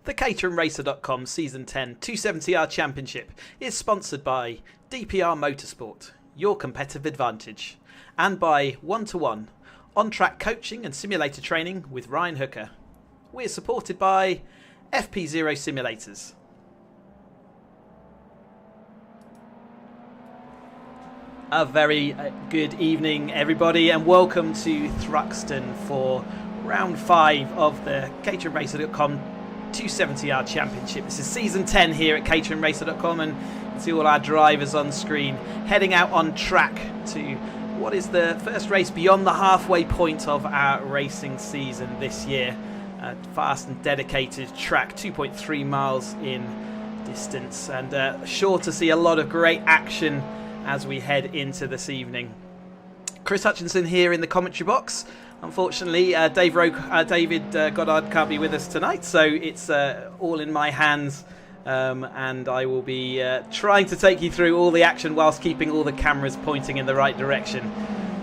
The caterhamracer.com Season 10 270R Championship is sponsored by DPR Motorsport, your competitive advantage, and by 1-to-1, on-track coaching and simulator training with Ryan Hooker. We're supported by FP0 Simulators. A very good evening, everybody, and welcome to Thruxton for round 5 of the caterhamracer.com 270R Championship. This is Season 10 here at caterhamracer.com, and you can see all our drivers on screen heading out on track to what is the first race beyond the halfway point of our racing season this year. A fast and dedicated track, 2.3 miles in distance, and sure to see a lot of great action as we head into this evening. Chris Hutchinson here in the commentary box. Unfortunately, David Goddard can't be with us tonight, so it's all in my hands, and I will be trying to take you through all the action whilst keeping all the cameras pointing in the right direction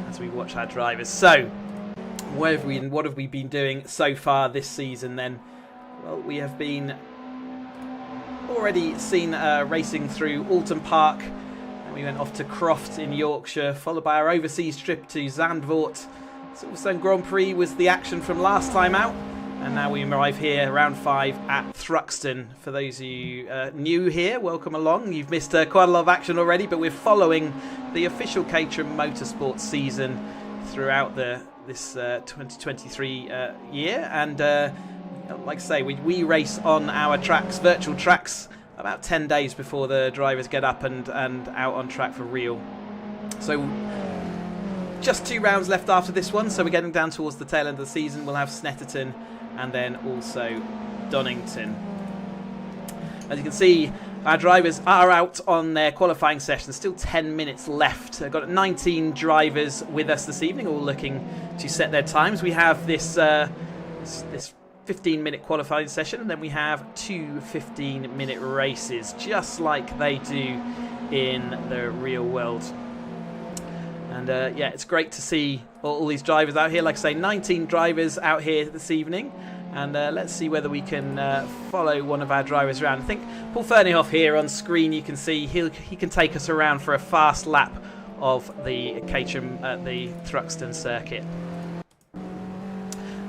as we watch our drivers. So, what have we been doing so far this season then? Well, we have been already seen racing through Alton Park. We went off to Croft in Yorkshire, followed by our overseas trip to Zandvoort. Silverstone Grand Prix was the action from last time out, and now we arrive here, round 5 at Thruxton. For those of you new here, welcome along. You've missed quite a lot of action already, but we're following the official Caterham Motorsport season throughout this 2023 year. And like I say, we race on our tracks, virtual tracks, about 10 days before the drivers get up and out on track for real. So just 2 rounds left after this one, so we're getting down towards the tail end of the season. We'll have Snetterton and then also Donington. As you can see, our drivers are out on their qualifying session. Still 10 minutes left. I've got 19 drivers with us this evening, all looking to set their times. We have this 15-minute qualifying session, and then we have 2 15-minute races, just like they do in the real world. And yeah, it's great to see all these drivers out here. Like I say, 19 drivers out here this evening. And let's see whether we can follow one of our drivers around. I think Paul Ferneyhoff here on screen, you can see he can take us around for a fast lap of the Caterham at the Thruxton circuit.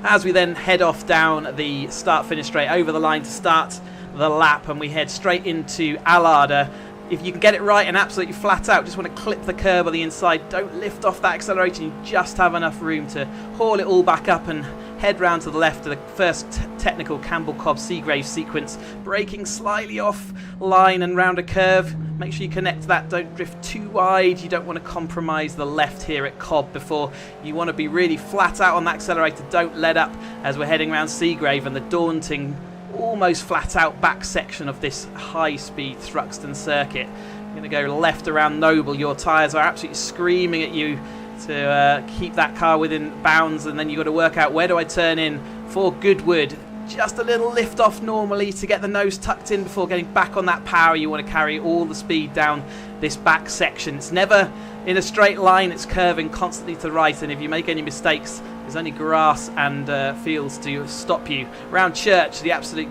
As we then head off down the start-finish straight over the line to start the lap, and we head straight into Allarder. If you can get it right and absolutely flat out, just want to clip the curb on the inside, don't lift off that accelerator, you just have enough room to haul it all back up and head round to the left to the first technical Campbell-Cobb-Seagrave sequence, braking slightly off line and round a curve. Make sure you connect that, don't drift too wide. You don't want to compromise the left here at Cobb before. You want to be really flat out on that accelerator, don't let up as we're heading around Seagrave and the daunting, almost flat out back section of this high speed Thruxton circuit. You're going to go left around Noble. Your tyres are absolutely screaming at you to keep that car within bounds, and then you've got to work out, where do I turn in for Goodwood? Just a little lift off normally to get the nose tucked in before getting back on that power. You want to carry all the speed down this back section. It's never in a straight line, it's curving constantly to the right, and if you make any mistakes, there's only grass and fields to stop you. Round Church, the absolute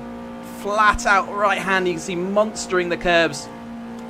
flat out right hand, you can see monstering the curbs,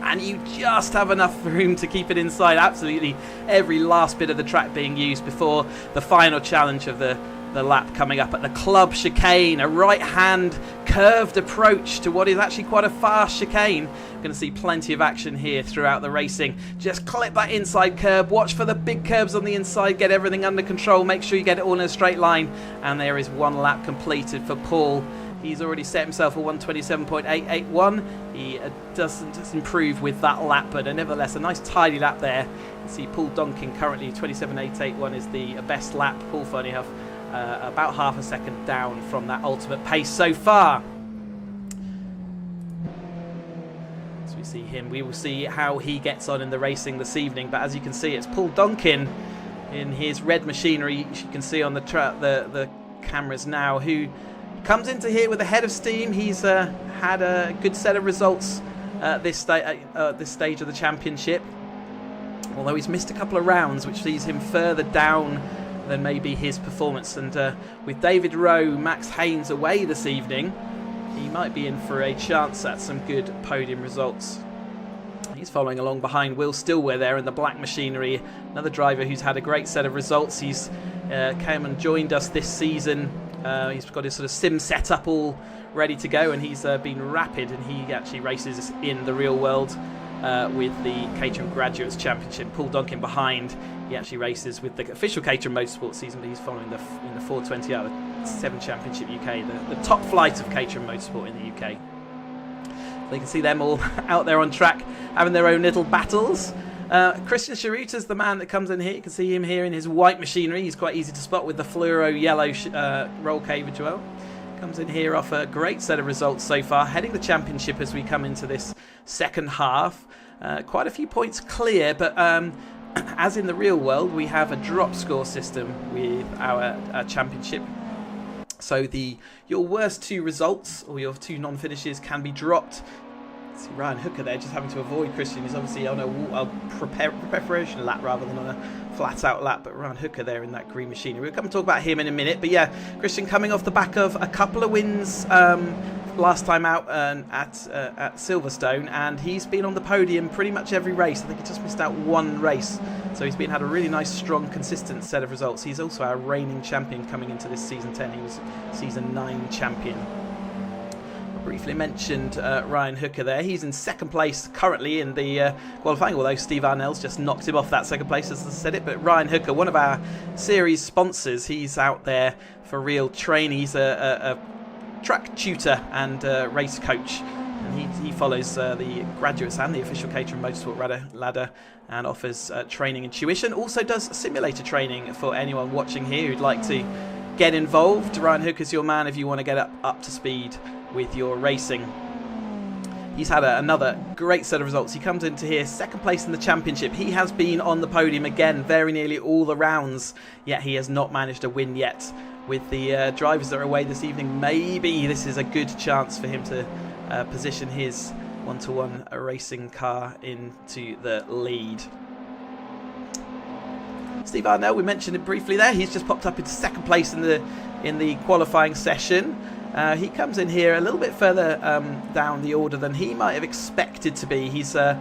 and you just have enough room to keep it inside. Absolutely every last bit of the track being used before the final challenge of the lap coming up at the club chicane. A right hand curved approach to what is actually quite a fast chicane. We're going to see plenty of action here throughout the racing. Just clip that inside curb, watch for the big curbs on the inside, get everything under control, make sure you get it all in a straight line. And there is 1 lap completed for Paul. He's already set himself a 127.881. He doesn't improve with that lap, but nevertheless a nice tidy lap there. You can see Paul Donkin currently 27.881 is the best lap. Paul Ferneyhoff about half a second down from that ultimate pace so far. As we see him, we will see how he gets on in the racing this evening. But as you can see, it's Paul Donkin in his red machinery. You can see on the cameras now, who comes into here with a head of steam. He's had a good set of results this stage of the championship, although he's missed a couple of rounds, which leaves him further down than maybe his performance. And with David Rowe, Max Haynes away this evening, he might be in for a chance at some good podium results. He's following along behind Will Stillwell there in the black machinery, another driver who's had a great set of results. He's came and joined us this season. He's got his sort of sim setup all ready to go, and he's been rapid, and he actually races in the real world with the Caterham Graduates Championship. Paul Donkin behind. He actually races with the official Caterham Motorsport season, but he's following in the 420R, the 7 Championship UK, the top flight of Caterham Motorsport in the UK. So you can see them all out there on track having their own little battles. Christian Szaruta is the man that comes in here. You can see him here in his white machinery. He's quite easy to spot with the fluoro yellow roll cave as well. Comes in here off a great set of results so far, heading the championship as we come into this second half. Quite a few points clear, but as in the real world, we have a drop score system with our championship. So your worst 2 results or your 2 non-finishes can be dropped. See Ryan Hooker there just having to avoid Christian. He's obviously on a preparation lap rather than on a flat out lap, but Ryan Hooker there in that green machinery. We'll come and talk about him in a minute, but yeah, Christian coming off the back of a couple of wins last time out at Silverstone, and he's been on the podium pretty much every race. I think he just missed out 1 race, so he's had a really nice, strong, consistent set of results. He's also our reigning champion coming into this season 10. He was season 9 champion. Briefly mentioned Ryan Hooker there. He's in second place currently in the qualifying, although Steve Arnell's just knocked him off that second place, as I said it. But Ryan Hooker, one of our series sponsors, he's out there for real training. He's a track tutor and race coach, and he follows the graduates and the official Caterham Motorsport ladder and offers training and tuition. Also does simulator training for anyone watching here who'd like to get involved. Ryan Hooker's your man if you want to get up to speed with your racing. He's had another great set of results. He comes into here second place in the championship. He has been on the podium again very nearly all the rounds, yet he has not managed a win yet. With the drivers that are away this evening, maybe this is a good chance for him to position his one-to-one racing car into the lead. Steve Arnell, we mentioned it briefly there. He's just popped up into second place in the qualifying session. He comes in here a little bit further down the order than he might have expected to be. He's the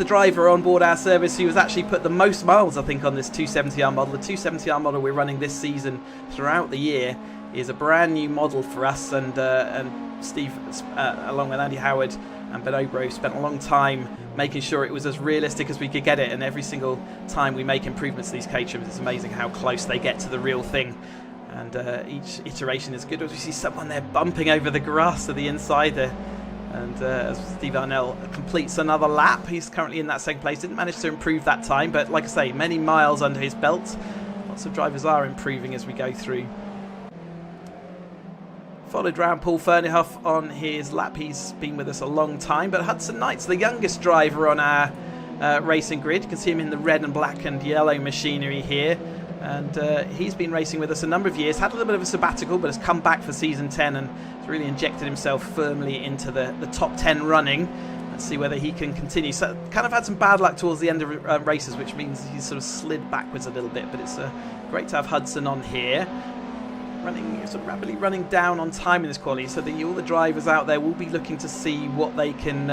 driver on board our service who has actually put the most miles, I think, on this 270R model. The 270R model we're running this season throughout the year is a brand new model for us, and Steve, along with Andy Howard and Ben Obro, spent a long time making sure it was as realistic as we could get it, and every single time we make improvements to these Caterhams, it's amazing how close they get to the real thing. And each iteration is good. As we see someone there bumping over the grass to the inside there. And as Steve Arnell completes another lap, he's currently in that second place. Didn't manage to improve that time, but like I say, many miles under his belt. Lots of drivers are improving as we go through. Followed round Paul Fernihoff on his lap. He's been with us a long time, but Hudson Knight's the youngest driver on our racing grid. You can see him in the red and black and yellow machinery here. And he's been racing with us a number of years, had a little bit of a sabbatical, but has come back for season 10 and has really injected himself firmly into the top 10 running. Let's see whether he can continue. So kind of had some bad luck towards the end of races, which means he's sort of slid backwards a little bit, but it's great to have Hudson on here. Sort of rapidly running down on time in this quality, so that all the drivers out there will be looking to see what they can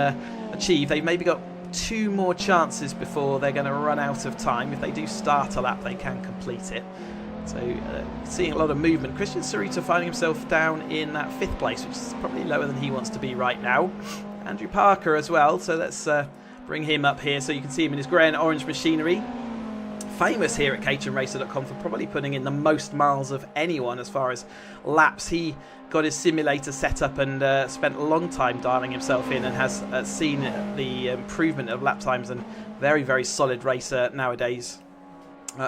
achieve. They've maybe got 2 more chances before they're going to run out of time. If they do start a lap, they can complete it. So seeing a lot of movement. Christian Szaruta finding himself down in that 5th place, which is probably lower than he wants to be right now. Andrew Parker as well, so let's bring him up here so you can see him in his grey and orange machinery. Famous here at caterhamracer.com for probably putting in the most miles of anyone as far as laps. He got his simulator set up and spent a long time dialing himself in, and has seen the improvement of lap times, and very, very solid racer nowadays.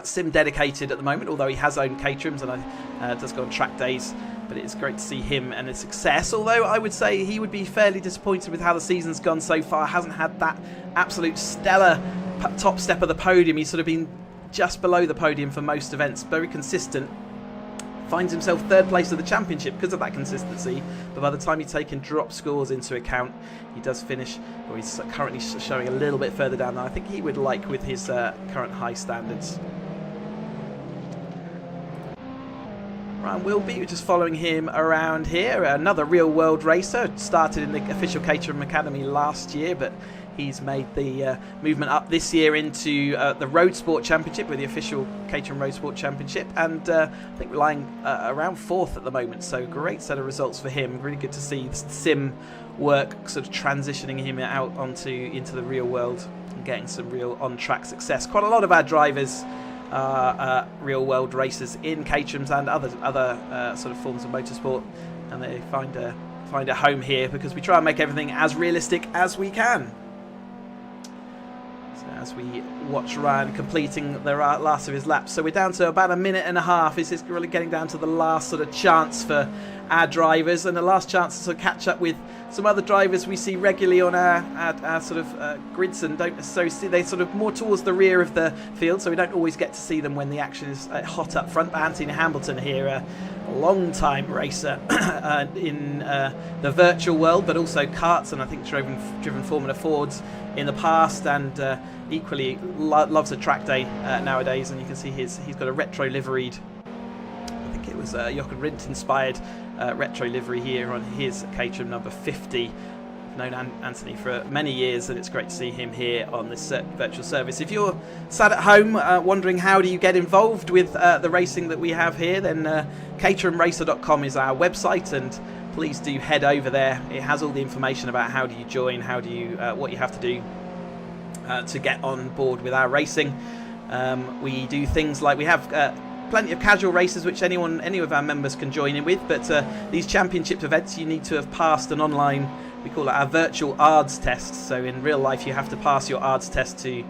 Sim dedicated at the moment, although he has owned Caterhams and does go on track days, but it's great to see him and his success. Although I would say he would be fairly disappointed with how the season's gone so far. Hasn't had that absolute stellar top step of the podium. He's sort of been just below the podium for most events, very consistent. Finds himself 3rd place of the championship because of that consistency, but by the time you're taking drop scores into account, he does finish, or he's currently showing a little bit further down than I think he would like with his current high standards. Ryan Wilby, just following him around here. Another real world racer, started in the official Caterham Academy last year, but he's made the movement up this year into the Road Sport Championship with the official Caterham Road Sport Championship, and I think we're lying around 4th at the moment, so great set of results for him. Really good to see the sim work sort of transitioning him out into the real world and getting some real on-track success. Quite a lot of our drivers are real world racers in Caterhams and other sort of forms of motorsport, and they find a home here because we try and make everything as realistic as we can. So as we watch Ryan completing the last of his laps, so we're down to about 1.5 minutes. This is really getting down to the last sort of chance for our drivers, and the last chance to catch up with some other drivers we see regularly on our sort of grids, and don't necessarily see, they sort of more towards the rear of the field, so we don't always get to see them when the action is hot up front. But Anthony Hamilton here, a long time racer in the virtual world, but also karts, and I think driven Formula Fords in the past, and equally loves a track day nowadays. And you can see he's got a retro liveried, I think it was Jochen Rindt inspired retro livery here on his Caterham number 50. I've known Anthony for many years, and it's great to see him here on this virtual service. If you're sat at home wondering how do you get involved with the racing that we have here, then caterhamracer.com is our website, and please do head over there. It has all the information about how do you join, how do you what you have to do to get on board with our racing. We do things like we have plenty of casual races which any of our members can join in with, but these championship events you need to have passed an online, we call it our virtual ARDS test. So in real life you have to pass your ARDS test to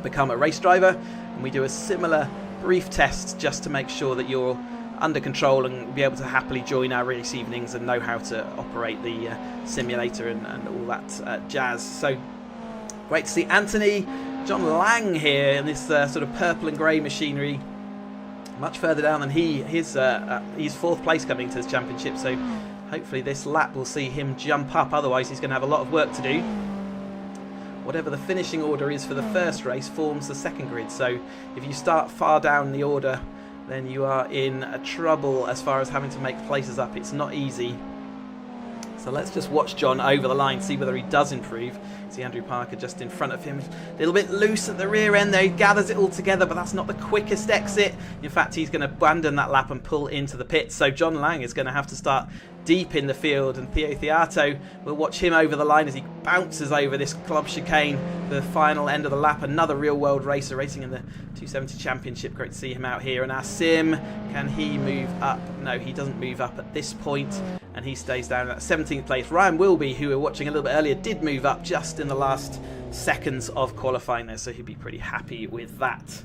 become a race driver, and we do a similar brief test just to make sure that you're under control and be able to happily join our race evenings and know how to operate the simulator and all that jazz. So great to see Anthony. John Lang here in this sort of purple and grey machinery, much further down than he's 4th place coming to this championship, so hopefully this lap will see him jump up, otherwise he's going to have a lot of work to do. Whatever the finishing order is for the first race forms the second grid, so if you start far down the order then you are in trouble as far as having to make places up. It's not easy. So let's just watch John over the line, see whether he does improve. See Andrew Parker just in front of him. A little bit loose at the rear end there. He gathers it all together, but that's not the quickest exit. In fact, he's going to abandon that lap and pull into the pits. So John Lang is going to have to start deep in the field, and Theo Theato will watch him over the line as he bounces over this club chicane, the final end of the lap. Another real world racer racing in the 270 Championship. Great to see him out here. And our sim, can he move up? No, he doesn't move up at this point, and he stays down at 17th place. Ryan Wilby, who we were watching a little bit earlier, did move up just in the last seconds of qualifying there, so he'd be pretty happy with that.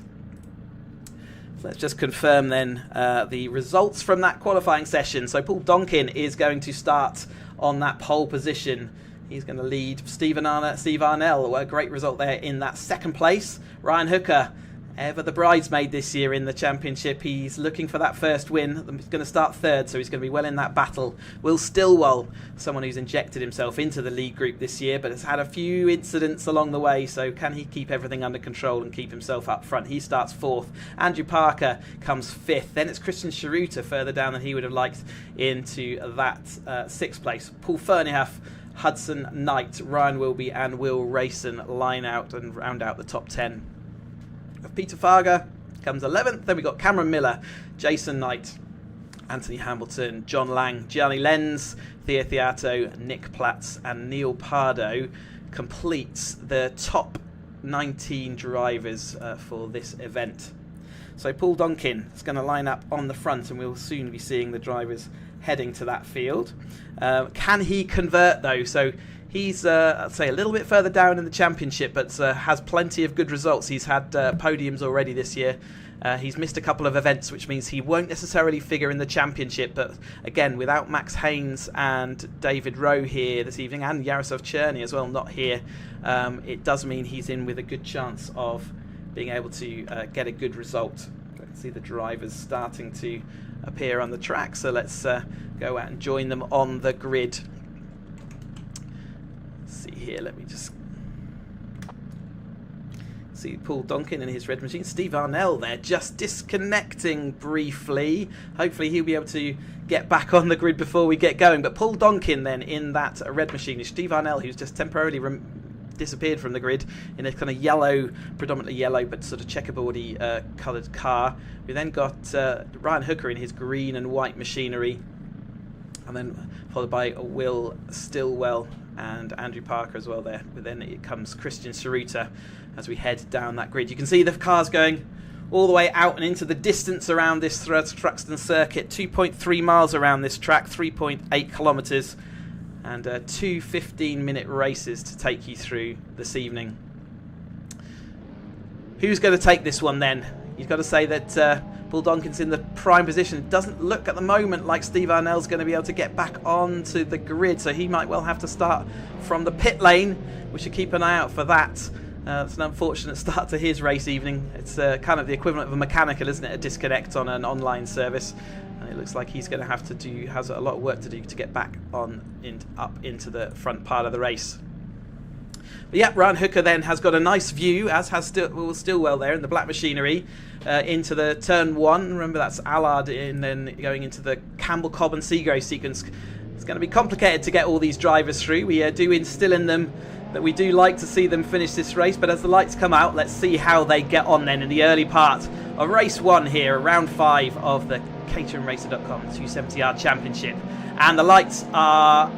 Let's just confirm then the results from that qualifying session. So Paul Donkin is going to start on that pole position. He's going to lead Steve Arnell. A great result there in that second place. Ryan Hooker, ever the bridesmaid this year in the championship. He's looking for that first win. He's going to start third, so he's going to be well in that battle. Will Stillwell, someone who's injected himself into the lead group this year, but has had a few incidents along the way, so can he keep everything under control and keep himself up front? He starts 4th. Andrew Parker comes 5th. Then it's Christian Szaruta further down than he would have liked into that 6th place. Paul Ferniehoff, Hudson Knight, Ryan Wilby and Will Rayson line out and round out the top 10. Peter Farger comes 11th. Then we got Cameron Miller, Jason Knight, Anthony Hamilton, John Lang, Gianni Lenz, Theo Theato, Nick Platz and Neil Pardo completes the top 19 drivers for this event. So Paul Donkin is going to line up on the front, and we'll soon be seeing the drivers heading to that field. Can he convert though? So he's, I'd say, a little bit further down in the championship, but has plenty of good results. He's had podiums already this year. He's missed a couple of events, which means he won't necessarily figure in the championship. But again, without Max Haynes and David Rowe here this evening, and Yaroslav Cherny as well not here, it does mean he's in with a good chance of being able to get a good result. I can see the drivers starting to appear on the track, so let's go out and join them on the grid. Let's see here, let me just See Paul Donkin in his red machine. Steve Arnell there just disconnecting briefly. Hopefully he'll be able to get back on the grid before we get going. But Paul Donkin then in that red machine is Steve Arnell, who's just temporarily disappeared from the grid in a kind of yellow, predominantly yellow, but sort of checkerboardy coloured car. We then got Ryan Hooker in his green and white machinery, and then followed by Will Stillwell and Andrew Parker as well there. But then it comes Christian Szaruta as we head down that grid. You can see the cars going all the way out and into the distance around this Thruxton circuit. 2.3 miles around this track, 3.8 kilometres, and 2 15-minute races to take you through this evening. Who's going to take this one then? You've got to say that Paul Donkin's in the prime position. It doesn't look at the moment like Steve Arnell's going to be able to get back onto the grid, so he might well have to start from the pit lane. We should keep an eye out for that. It's an unfortunate start to his race evening. It's kind of the equivalent of a mechanical, isn't it? A disconnect on an online service. And it looks like he's going to have to has a lot of work to do to get back on up into the front part of the race. But yeah, Ryan Hooker then has got a nice view, as has Will Stillwell there in the black machinery, into the turn 1. Remember, that's Allard in, then going into the Campbell, Cobb and Seagrave sequence. It's going to be complicated to get all these drivers through. We do instill in them that we do like to see them finish this race, but as the lights come out, let's see how they get on then in the early part of race 1 here, round 5 of the caterhamracer.com 270R Championship. And the lights are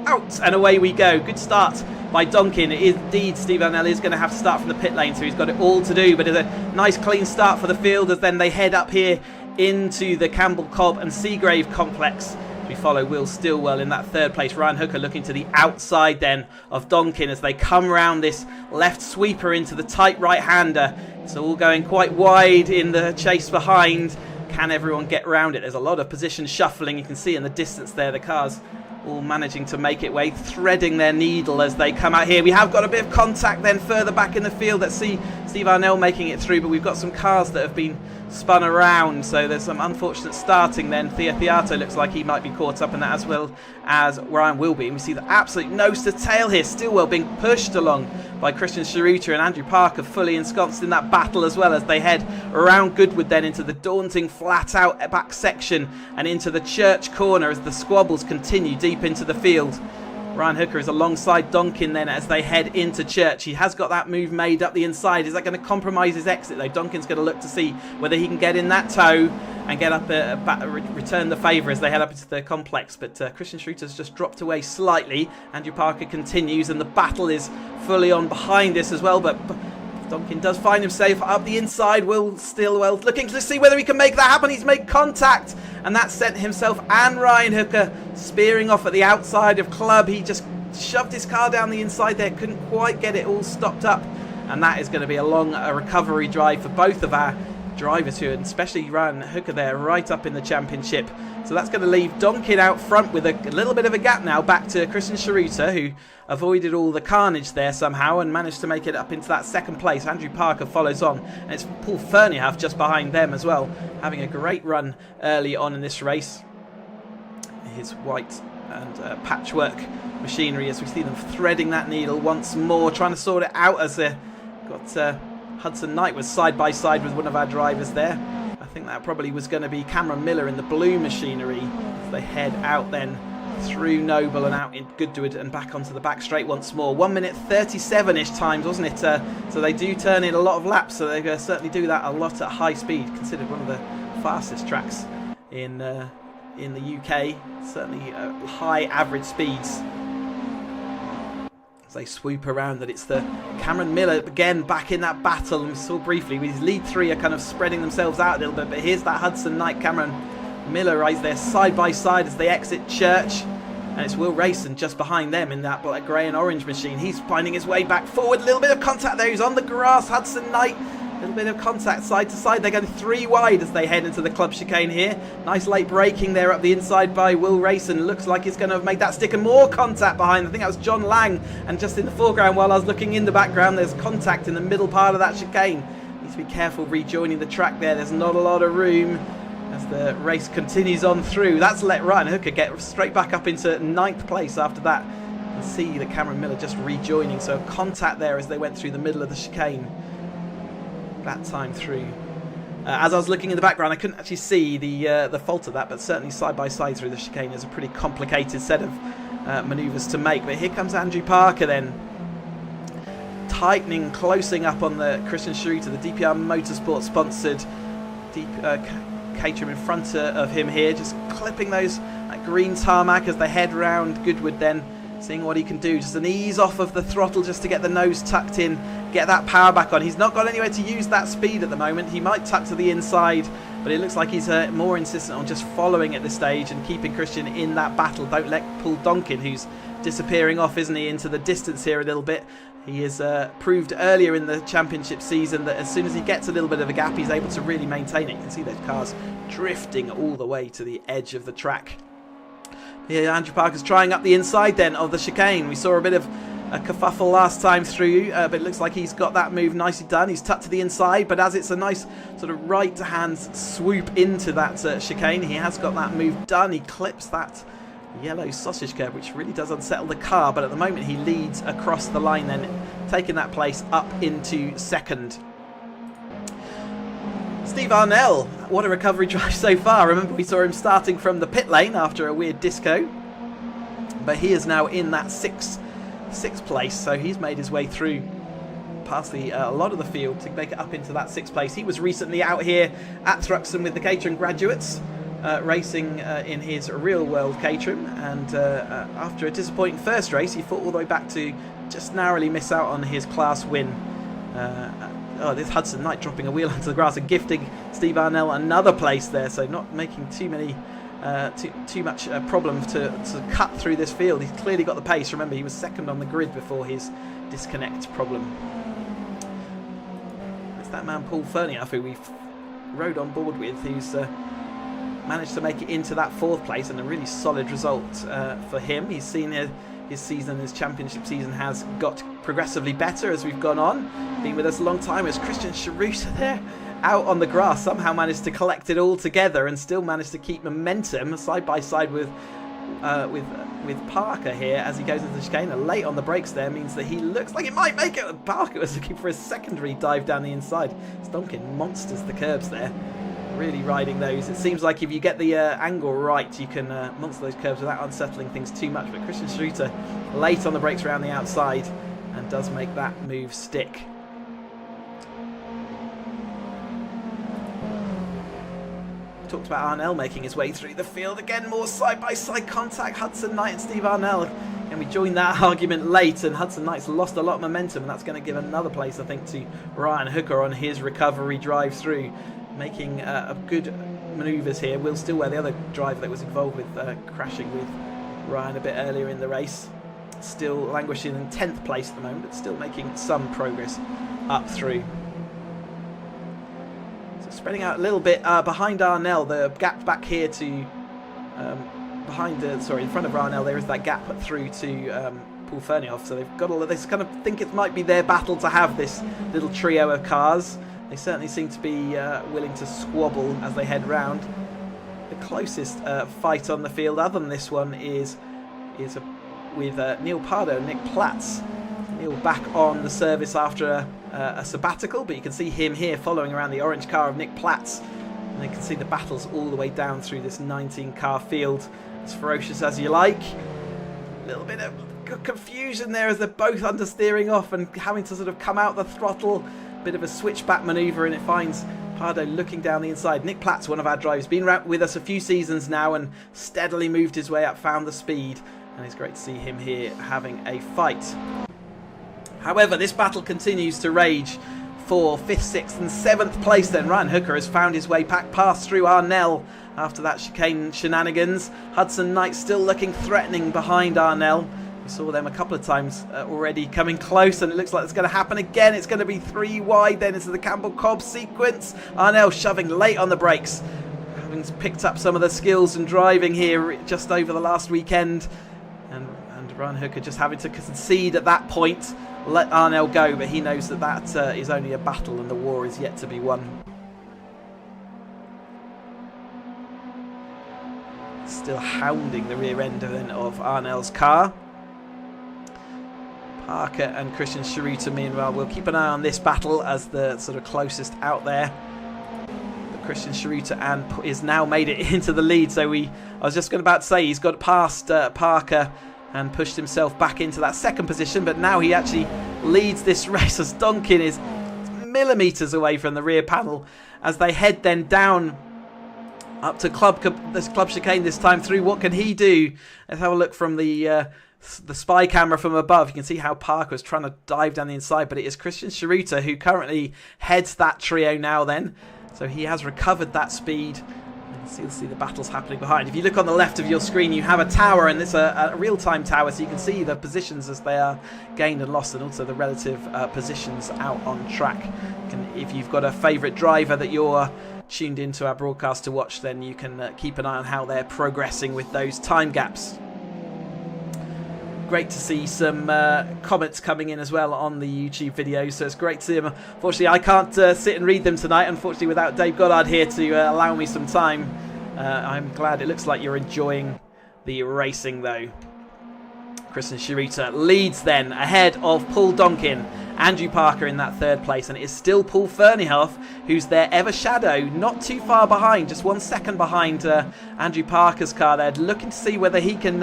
out and away we go. Good start by Donkin. Indeed, Steve Arnell is going to have to start from the pit lane, so he's got it all to do, but it's a nice clean start for the field as then they head up here into the Campbell, Cobb and Seagrave complex. We follow Will Stillwell in that third place. Ryan Hooker looking to the outside then of Donkin as they come round this left sweeper into the tight right-hander. It's all going quite wide in the chase behind. Can everyone get round it? There's a lot of position shuffling. You can see in the distance there the cars all managing to make it way, threading their needle as they come out here. We have got a bit of contact then further back in the field. Let's see Steve Arnell making it through, but we've got some cars that have been spun around, so there's some unfortunate starting then. Thea Theato looks like he might be caught up in that, as well as Ryan will be. And we see the absolute nose to tail here. Stillwell being pushed along by Christian Szaruta and Andrew Parker fully ensconced in that battle as well as they head around Goodwood then into the daunting flat out back section and into the church corner as the squabbles continue deep into the field. Ryan Hooker is alongside Donkin then as they head into church. He has got that move made up the inside. Is that going to compromise his exit though? Donkin's going to look to see whether he can get in that tow and get up, return the favour as they head up into the complex. But Christian Szaruta just dropped away slightly. Andrew Parker continues and the battle is fully on behind this as well. But Donkin does find himself up the inside. Will Stillwell looking to see whether he can make that happen. He's made contact, and that sent himself and Ryan Hooker spearing off at the outside of club. He just shoved his car down the inside there, couldn't quite get it all stopped up, and that is going to be a long recovery drive for both of our drivers here, and especially Ryan Hooker there right up in the championship. So that's going to leave Donkin out front with a little bit of a gap now back to Christian Szaruta, who avoided all the carnage there somehow and managed to make it up into that second place. Andrew Parker follows on, and it's Paul Ferniehoff just behind them as well, having a great run early on in this race. His white and patchwork machinery as we see them threading that needle once more, trying to sort it out as they got Hudson Knight was side by side with one of our drivers there. I think that probably was going to be Cameron Miller in the blue machinery as they head out then through Noble and out in Goodwood and back onto the back straight once more. 1 minute 37-ish times, wasn't it? So they do turn in a lot of laps, so they certainly do that a lot at high speed, considered one of the fastest tracks in the UK. Certainly high average speeds. They swoop around, that it's the Cameron Miller again back in that battle, and we saw briefly with his lead three are kind of spreading themselves out a little bit, but here's that Hudson Knight Cameron Miller right there side by side as they exit church, and it's Will Rayson just behind them in that black grey and orange machine. He's finding his way back forward, a little bit of contact there, he's on the grass. Hudson Knight, a little bit of contact side to side. They're going 3 wide as they head into the club chicane here. Nice late braking there up the inside by Will Rayson. Looks like he's going to have made that stick, and more contact behind. I think that was John Lang, and just in the foreground while I was looking in the background, there's contact in the middle part of that chicane. Need to be careful rejoining the track there. There's not a lot of room as the race continues on through. That's let Ryan Hooker get straight back up into 9th place after that can see the Cameron Miller just rejoining, so contact there as they went through the middle of the chicane that time through. As I was looking in the background, I couldn't actually see the fault of that, but certainly side by side through the chicane is a pretty complicated set of manoeuvres to make. But here comes Andrew Parker then, tightening, closing up on the Christian Szaruta, the DPR Motorsport sponsored Caterham in front of him here, just clipping those green tarmac as they head round Goodwood then, seeing what he can do. Just an ease off of the throttle just to get the nose tucked in, get that power back on. He's not got anywhere to use that speed at the moment. He might tuck to the inside, but it looks like he's more insistent on just following at this stage and keeping Christian in that battle. Don't let Paul Donkin, who's disappearing off, isn't he, into the distance here a little bit. He has proved earlier in the championship season that as soon as he gets a little bit of a gap, he's able to really maintain it. You can see those cars drifting all the way to the edge of the track. Here Andrew Parker's trying up the inside then of the chicane. We saw a bit of a kerfuffle last time through, but it looks like he's got that move nicely done. He's tucked to the inside, but as it's a nice sort of right-to-hand swoop into that chicane, he has got that move done. He clips that yellow sausage curb, which really does unsettle the car, but at the moment he leads across the line then, taking that place up into second. Steve Arnell, what a recovery drive so far. Remember, we saw him starting from the pit lane after a weird disco, but he is now in that sixth place, so he's made his way through past a lot of the field to make it up into that sixth place. He was recently out here at Thruxton with the Caterham graduates, racing in his real world Caterham, and after a disappointing first race, he fought all the way back to just narrowly miss out on his class win. This Hudson Knight dropping a wheel onto the grass and gifting Steve Arnell another place there, so not making too much problem to cut through this field. He's clearly got the pace. Remember, he was second on the grid before his disconnect problem. It's that man Paul Ferniaff, who we've rode on board with, who's managed to make it into that fourth place, and a really solid result for him. He's seen his season, his championship season, has got progressively better as we've gone on. Been with us a long time. As Christian Szaruta there out on the grass somehow managed to collect it all together and still managed to keep momentum side by side with Parker here as he goes into the chicane. And late on the brakes there means that he looks like it might make it. Parker was looking for a secondary dive down the inside. Donkin monsters the curbs there, really riding those. It seems like if you get the angle right, you can monster those curves without unsettling things too much. But Christian Szaruta late on the brakes around the outside and does make that move stick. Talked about Arnell making his way through the field. Again, more side-by-side contact. Hudson Knight and Steve Arnell. And we joined that argument late, and Hudson Knight's lost a lot of momentum, and that's going to give another place, I think, to Ryan Hooker on his recovery drive through, making a good manoeuvres here. Will Stillwell, the other driver that was involved with crashing with Ryan a bit earlier in the race, still languishing in 10th place at the moment, but still making some progress up through. Spreading out a little bit behind Arnell, the gap back here to in front of Arnell, there is that gap through to Paul Ferniaff. So they've got all of this. Kind of think it might be their battle to have this little trio of cars. They certainly seem to be willing to squabble as they head round. The closest fight on the field, other than this one, is with Neil Pardo and Nick Platz. Neil back on the service after a sabbatical, but you can see him here following around the orange car of Nick Platz, and you can see the battles all the way down through this 19-car field, as ferocious as you like. A little bit of confusion there as they're both understeering off and having to sort of come out the throttle. Bit of a switchback manoeuvre, and it finds Pardo looking down the inside. Nick Platz, one of our drivers, been with us a few seasons now and steadily moved his way up, found the speed, and it's great to see him here having a fight. However, this battle continues to rage for 5th, 6th and 7th place then. Ryan Hooker has found his way back past through Arnell after that chicane shenanigans. Hudson Knight still looking threatening behind Arnell. We saw them a couple of times already coming close, and it looks like it's going to happen again. It's going to be 3 wide then into the Campbell-Cobb sequence. Arnell shoving late on the brakes, having picked up some of the skills and driving here just over the last weekend. And Ryan Hooker just having to concede at that point, let Arnell go, but he knows that that is only a battle and the war is yet to be won. Still hounding the rear end of Arnell's car. Parker and Christian Szaruta, meanwhile, we'll keep an eye on this battle as the sort of closest out there. But Christian Szaruta is now made it into the lead. So I was just about to say he's got past Parker and pushed himself back into that second position. But now he actually leads this race as Donkin is millimetres away from the rear panel as they head then down up to Club Chicane this time through. What can he do? Let's have a look from the spy camera from above. You can see how Parker is trying to dive down the inside, but it is Christian Szaruta who currently heads that trio now then. So he has recovered that speed. You'll see the battles happening behind. If you look on the left of your screen, you have a tower, and it's a real-time tower, so you can see the positions as they are gained and lost, and also the relative positions out on track. If you've got a favourite driver that you're tuned into our broadcast to watch, then you can keep an eye on how they're progressing with those time gaps. Great to see some comments coming in as well on the YouTube video, so it's great to see them. Unfortunately, I can't sit and read them tonight, unfortunately, without Dave Goddard here to allow me some time. I'm glad it looks like you're enjoying the racing, though. Christian Szaruta leads then ahead of Paul Donkin. Andrew Parker in that third place, and it is still Paul Ferneyhoff who's their ever shadow, not too far behind, just 1 second behind Andrew Parker's car there, looking to see whether he can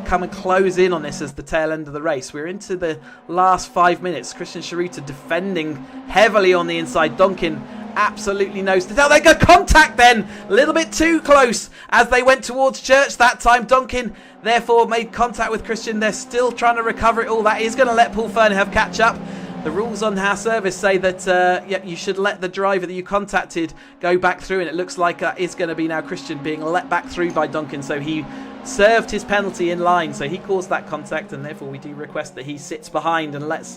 come and close in on this as the tail end of the race. We're into the last 5 minutes. Christian Szaruta defending heavily on the inside. Donkin absolutely nosed it out. They got contact then, a little bit too close as they went towards Church that time. Donkin therefore made contact with Christian. They're still trying to recover it all. That is going to let Paul Ferneyhoff catch up. The rules on our service say that you should let the driver that you contacted go back through, and it looks like that is going to be now Christian being let back through by Donkin. So he served his penalty in line, so he caused that contact, and therefore we do request that he sits behind and lets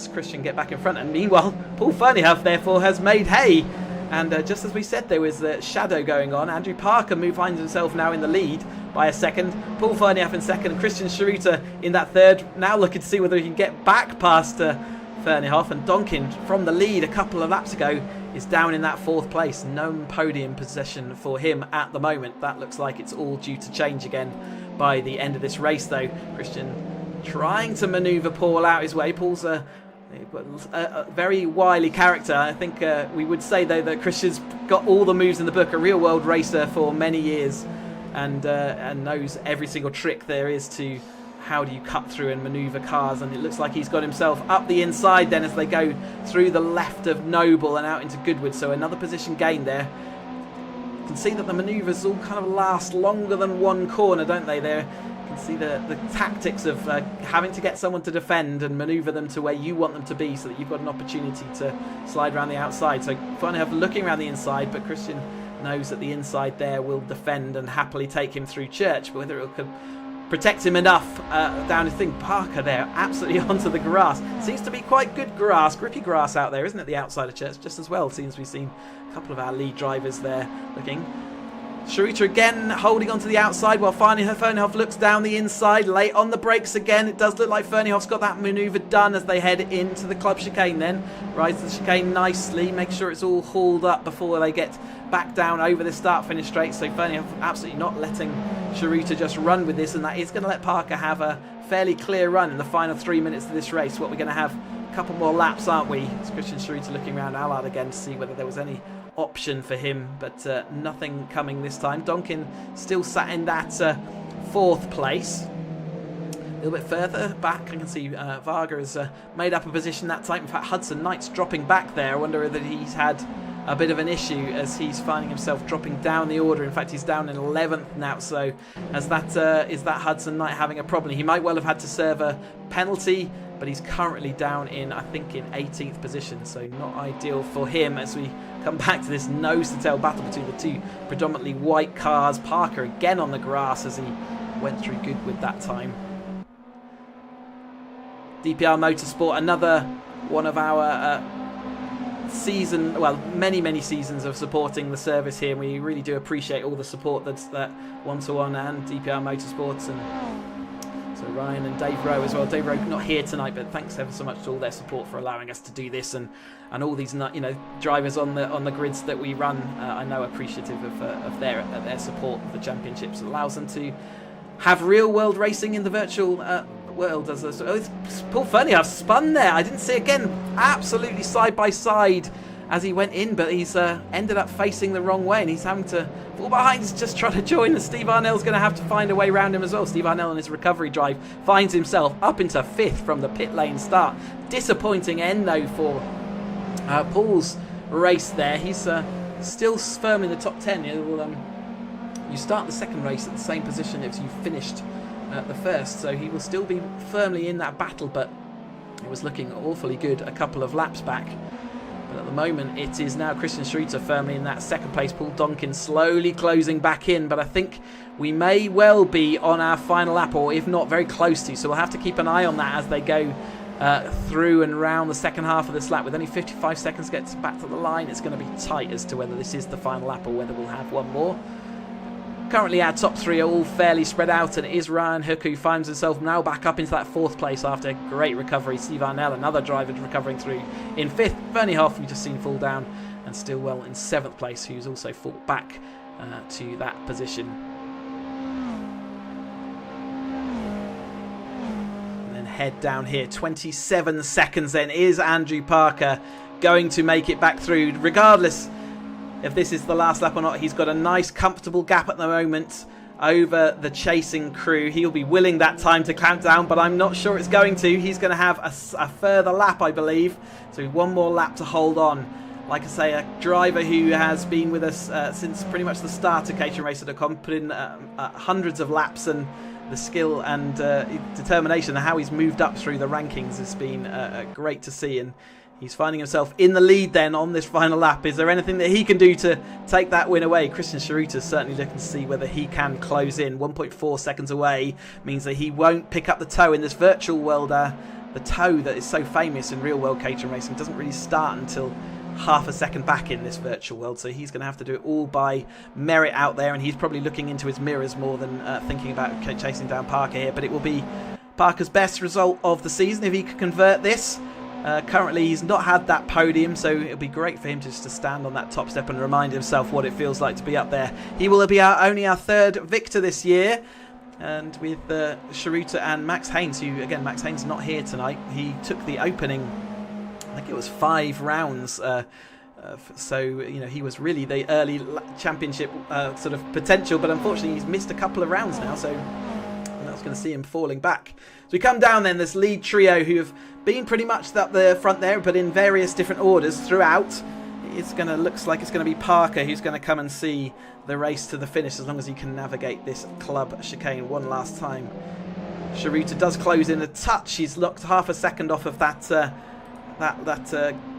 Christian get back in front. And meanwhile, Paul Ferneyhoff therefore has made hay, and just as we said, there was a shadow going on. Andrew Parker finds himself now in the lead by a second. Paul Ferneyhoff in second, and Christian Szaruta in that third, now looking to see whether he can get back past Ferneyhoff. And Donkin from the lead a couple of laps ago is down in that fourth place. No podium position for him at the moment. That looks like it's all due to change again by the end of this race, though. Christian trying to manoeuvre Paul out his way. Paul's a very wily character. I think we would say, though, that Christian's got all the moves in the book, a real world racer for many years, and knows every single trick there is to how do you cut through and manoeuvre cars. And it looks like he's got himself up the inside then as they go through the left of Noble and out into Goodwood. So another position gain there. You can see that the manoeuvres all kind of last longer than one corner, don't they? There you can see the tactics of having to get someone to defend and manoeuvre them to where you want them to be, so that you've got an opportunity to slide around the outside. So Ferneyhoff looking around the inside, but Christian knows that the inside there will defend and happily take him through Church, but whether it could protect him enough down his thing. Parker there absolutely onto the grass. Seems to be quite good grass, grippy grass out there, isn't it, the outside of Church? Just as well, it seems we've seen a couple of our lead drivers there looking. Szaruta again holding onto the outside while Ferneyhoff looks down the inside, late on the brakes again. It does look like Ferneyhoff's got that manoeuvre done as they head into the club chicane then. Rides the chicane nicely, make sure it's all hauled up before they get back down over the start-finish straight. So Ferneyhoff absolutely not letting Szaruta just run with this, and that is going to let Parker have a fairly clear run in the final 3 minutes of this race. What we're going to have a couple more laps, aren't we? It's Christian Szaruta looking around Allard again to see whether there was any option for him, but nothing coming this time. Donkin still sat in that fourth place. A little bit further back, I can see Varga has made up a position that time. In fact, Hudson Knight's dropping back there. I wonder whether he's had a bit of an issue as he's finding himself dropping down the order. In fact, he's down in 11th now. So is that Hudson Knight having a problem? He might well have had to serve a penalty, but he's currently down in, I think, in 18th position. So not ideal for him as we come back to this nose-to-tail battle between the two predominantly white cars. Parker again on the grass as he went through Goodwood that time. DPR Motorsport, another one of our many seasons of supporting the service here. We really do appreciate all the support that's that One-to-One and DPR Motorsports, and so Ryan and Dave Rowe as well. Dave Rowe not here tonight, but thanks ever so much to all their support for allowing us to do this, and all these drivers on the grids that we run. I know appreciative of their support of the championships. It allows them to have real world racing in the virtual world does this. Oh, Paul Fernie spun there. I didn't see again. Absolutely side by side as he went in, but he's ended up facing the wrong way, and he's having to fall behind. He's just trying to join, and Steve Arnell's going to have to find a way around him as well. Steve Arnell on his recovery drive finds himself up into 5th from the pit lane start. Disappointing end though for Paul's race there. He's still firm in the top 10. You start the second race at the same position as you finished the first, so he will still be firmly in that battle, but it was looking awfully good a couple of laps back. But at the moment it is now Christian Szaruta firmly in that second place. Paul Donkin slowly closing back in, but I think we may well be on our final lap, or if not very close to, so we'll have to keep an eye on that as they go through and round the second half of this lap. With only 55 seconds to get back to the line, it's going to be tight as to whether this is the final lap or whether we'll have one more. Currently our top 3 are all fairly spread out, and it is Ryan Hook who finds himself now back up into that 4th place after a great recovery. Steve Arnell, another driver, recovering through in 5th. Bernie Hoff, we just seen fall down, and Stillwell in 7th place, who's also fought back to that position. And then head down here, 27 seconds then. Is Andrew Parker going to make it back through? Regardless if this is the last lap or not, he's got a nice comfortable gap at the moment over the chasing crew. He'll be willing that time to clamp down, but I'm not sure it's going to. He's going to have a further lap, I believe, so one more lap to hold on. Like I say, a driver who has been with us since pretty much the start of caterhamracer.com, put in hundreds of laps, and the skill and determination and how he's moved up through the rankings has been great to see, and he's finding himself in the lead then on this final lap. Is there anything that he can do to take that win away? Christian Szaruta is certainly looking to see whether he can close in. 1.4 seconds away means that he won't pick up the toe in this virtual world. The toe that is so famous in real world Caterham racing doesn't really start until half a second back in this virtual world, so he's going to have to do it all by merit out there, and he's probably looking into his mirrors more than thinking about chasing down Parker here. But it will be Parker's best result of the season if he could convert this. Currently he's not had that podium, so it'll be great for him just to stand on that top step and remind himself what it feels like to be up there. He will be only our 3rd victor this year, and with Szaruta and Max Haynes, who again, Max Haynes not here tonight. He took the opening, I think it was 5 rounds, so you know, he was really the early championship sort of potential, but unfortunately he's missed a couple of rounds now, so that's going to see him falling back. So we come down then, this lead trio who have been pretty much up the front there, but in various different orders throughout. It's going to looks like it's going to be Parker who's going to come and see the race to the finish, as long as he can navigate this club chicane one last time. Szaruta does close in a touch. He's locked half a second off of that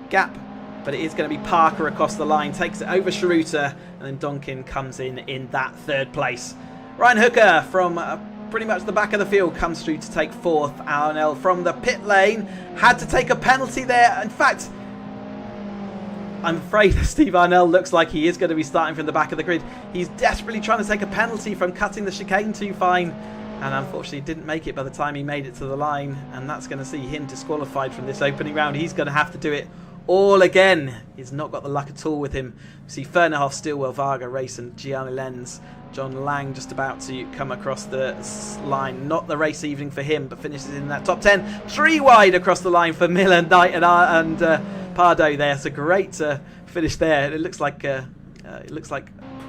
gap, but it is going to be Parker across the line, takes it over Szaruta, and then Donkin comes in that 3rd place. Ryan Hooker from pretty much the back of the field comes through to take 4th. Arnell from the pit lane had to take a penalty there. In fact, I'm afraid that Steve Arnell looks like he is going to be starting from the back of the grid. He's desperately trying to take a penalty from cutting the chicane too fine, and unfortunately didn't make it by the time he made it to the line, and that's going to see him disqualified from this opening round. He's going to have to do it all again. He's not got the luck at all with him. We see Fernerhoff, Stillwell, Varga, Race and Gianni Lenz. John Lang just about to come across the line. Not the race evening for him, but finishes in that top 10. 3 wide across the line for Miller, Knight and Pardo there. It's a great finish there. It looks like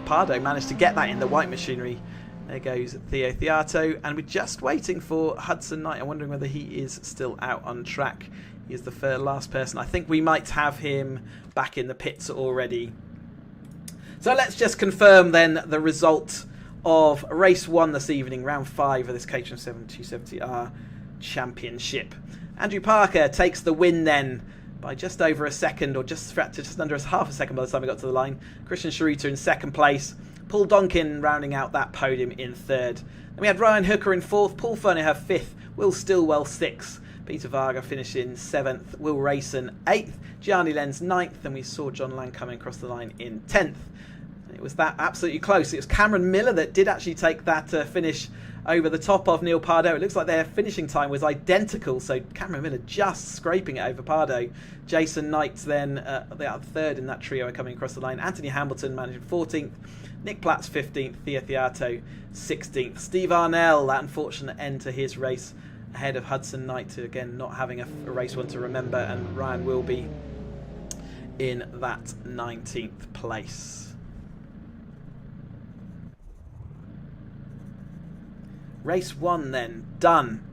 Pardo managed to get that in the white machinery. There goes Theo Theato, and we're just waiting for Hudson Knight. I'm wondering whether he is still out on track. He is the last person. I think we might have him back in the pits already. So let's just confirm then the result of race 1 this evening, round 5 of this Caterham 270R Championship. Andrew Parker takes the win then by just over a second, or just under half a second by the time we got to the line. Christian Szaruta in 2nd place. Paul Donkin rounding out that podium in 3rd. Then we had Ryan Hooker in 4th, Paul Ferniher 5th, Will Stillwell 6th, Peter Varga finishing 7th, Will Rayson 8th, Gianni Lenz 9th, and we saw John Lang coming across the line in 10th. It was that absolutely close. It was Cameron Miller that did actually take that finish over the top of Neil Pardo. It looks like their finishing time was identical, so Cameron Miller just scraping it over Pardo. Jason Knight then they are 3rd in that trio coming across the line. Anthony Hamilton managing 14th. Nick Platts 15th. Theo Theato 16th. Steve Arnell, that unfortunate end to his race, ahead of Hudson Knight, again not having a race one to remember, and Ryan will be in that 19th place. Race 1 then, done.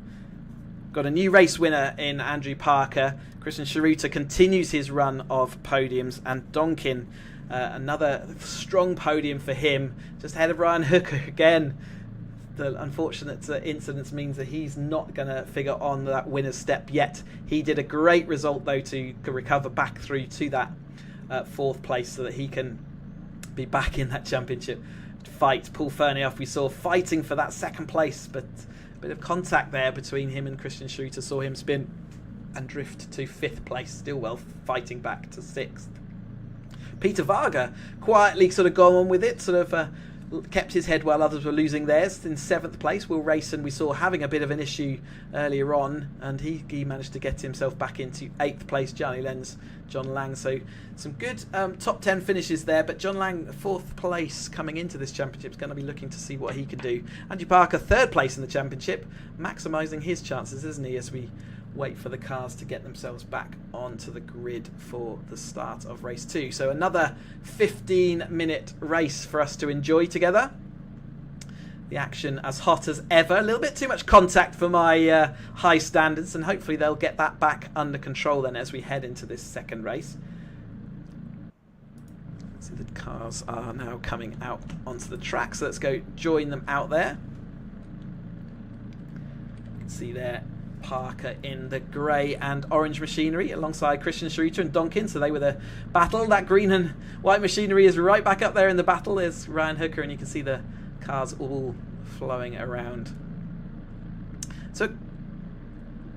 Got a new race winner in Andrew Parker. Christian Szaruta continues his run of podiums, and Donkin, another strong podium for him, just ahead of Ryan Hooker again. The unfortunate incident means that he's not going to figure on that winner's step yet. He did a great result though to recover back through to that 4th place so that he can be back in that championship fight. Paul Fernie off, we saw fighting for that 2nd place, but a bit of contact there between him and Christian Szaruta saw him spin and drift to 5th place, Stillwell fighting back to 6th. Peter Varga quietly sort of gone on with it, sort of kept his head while others were losing theirs. In 7th place, Will Rayson we saw having a bit of an issue earlier on, and he managed to get himself back into 8th place. Johnny Lenz, John Lang, so some good top 10 finishes there, but John Lang 4th place coming into this championship is going to be looking to see what he can do. Andrew Parker 3rd place in the championship, maximising his chances, isn't he, as we wait for the cars to get themselves back onto the grid for the start of race 2. So another 15-minute race for us to enjoy together. The action as hot as ever. A little bit too much contact for my high standards, and hopefully they'll get that back under control then as we head into this 2nd race. So the cars are now coming out onto the track, so let's go join them out there. You can see there Parker in the grey and orange machinery alongside Christian Szaruta and Donkin, so they were the battle. That green and white machinery is right back up there in the battle. There's Ryan Hooker, and you can see the cars all flowing around. So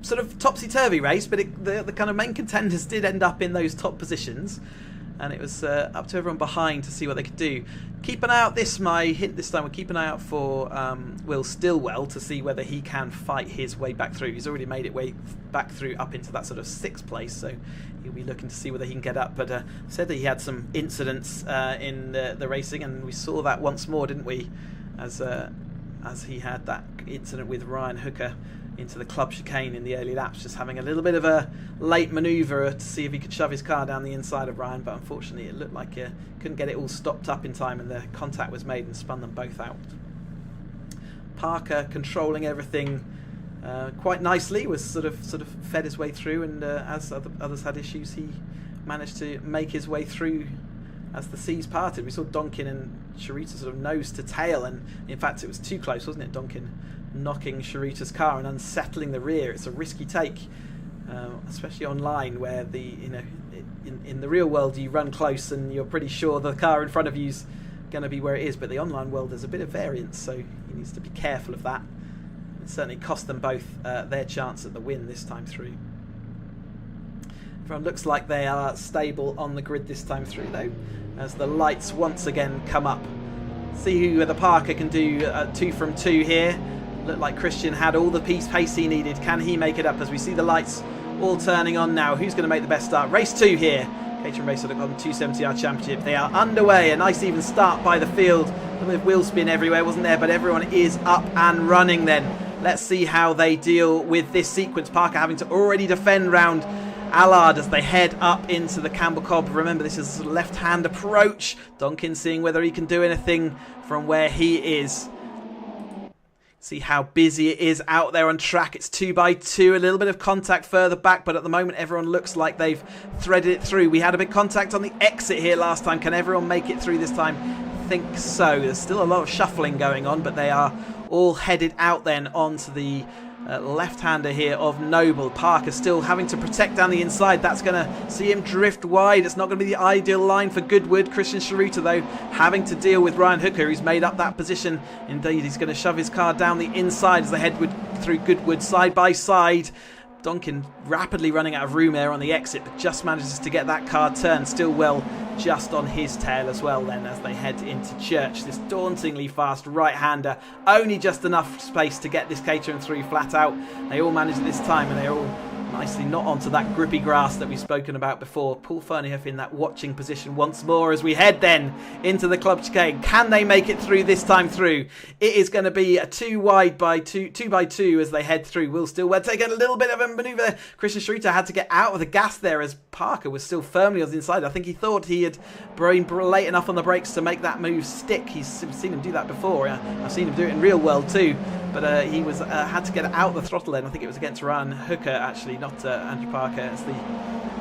sort of topsy-turvy race, but the kind of main contenders did end up in those top positions, and it was up to everyone behind to see what they could do. Keep an eye out, my hint this time, we'll keep an eye out for Will Stillwell to see whether he can fight his way back through. He's already made it way back through up into that sort of 6th place, so he'll be looking to see whether he can get up. But said that he had some incidents in the racing, and we saw that once more, didn't we, as he had that incident with Ryan Hooker into the club chicane in the early laps, just having a little bit of a late manoeuvre to see if he could shove his car down the inside of Ryan, but unfortunately it looked like he couldn't get it all stopped up in time, and the contact was made and spun them both out. Parker controlling everything quite nicely, was sort of fed his way through, and as others had issues, he managed to make his way through as the seas parted. We saw Donkin and Szaruta sort of nose to tail, and in fact it was too close, wasn't it? Donkin knocking Sharuta's car and unsettling the rear. It's a risky take, especially online, where in the real world you run close and you're pretty sure the car in front of you's going to be where it is, but the online world there's a bit of variance, so he needs to be careful of that. It certainly cost them both their chance at the win this time through. Everyone looks like they are stable on the grid this time through though, as the lights once again come up. See who the Parker can do 2 from 2 here. Looked like Christian had all the pace he needed. Can he make it up as we see the lights all turning on now? Who's going to make the best start? Race 2 here. caterhamracer.com 270R Championship. They are underway. A nice even start by the field. A little bit of wheel spin everywhere, wasn't there? But everyone is up and running then. Let's see how they deal with this sequence. Parker having to already defend round Allard as they head up into the Campbell Cobb. Remember, this is a left-hand approach. Donkin seeing whether he can do anything from where he is. See how busy it is out there on track. It's 2x2, a little bit of contact further back, but at the moment everyone looks like they've threaded it through. We had a bit of contact on the exit here last time. Can everyone make it through this time? I think so. There's still a lot of shuffling going on, but they are all headed out then onto the left-hander here of Noble. Parker still having to protect down the inside. That's going to see him drift wide. It's not going to be the ideal line for Goodwood. Christian Szaruta, though, having to deal with Ryan Hooker, who's made up that position. Indeed, he's going to shove his car down the inside as they head through Goodwood side by side. Donkin rapidly running out of room there on the exit, but just manages to get that car turned. Stillwell just on his tail as well then as they head into Church. This dauntingly fast right-hander, only just enough space to get this Caterham through flat out. They all manage it this time, and they're all nicely not onto that grippy grass that we've spoken about before. Paul Ferniehoff in that watching position once more as we head then into the club chicane. Can they make it through this time through? It is going to be a 2 by 2 as they head through. Will Stillwell taking a little bit of a manoeuvre. Christian Szaruta had to get out of the gas there as Parker was still firmly on the inside. I think he thought he had been late enough on the brakes to make that move stick. He's seen him do that before. I've seen him do it in real world too. But he was had to get out the throttle then. I think it was against Ryan Hooker actually, not Andrew Parker, as the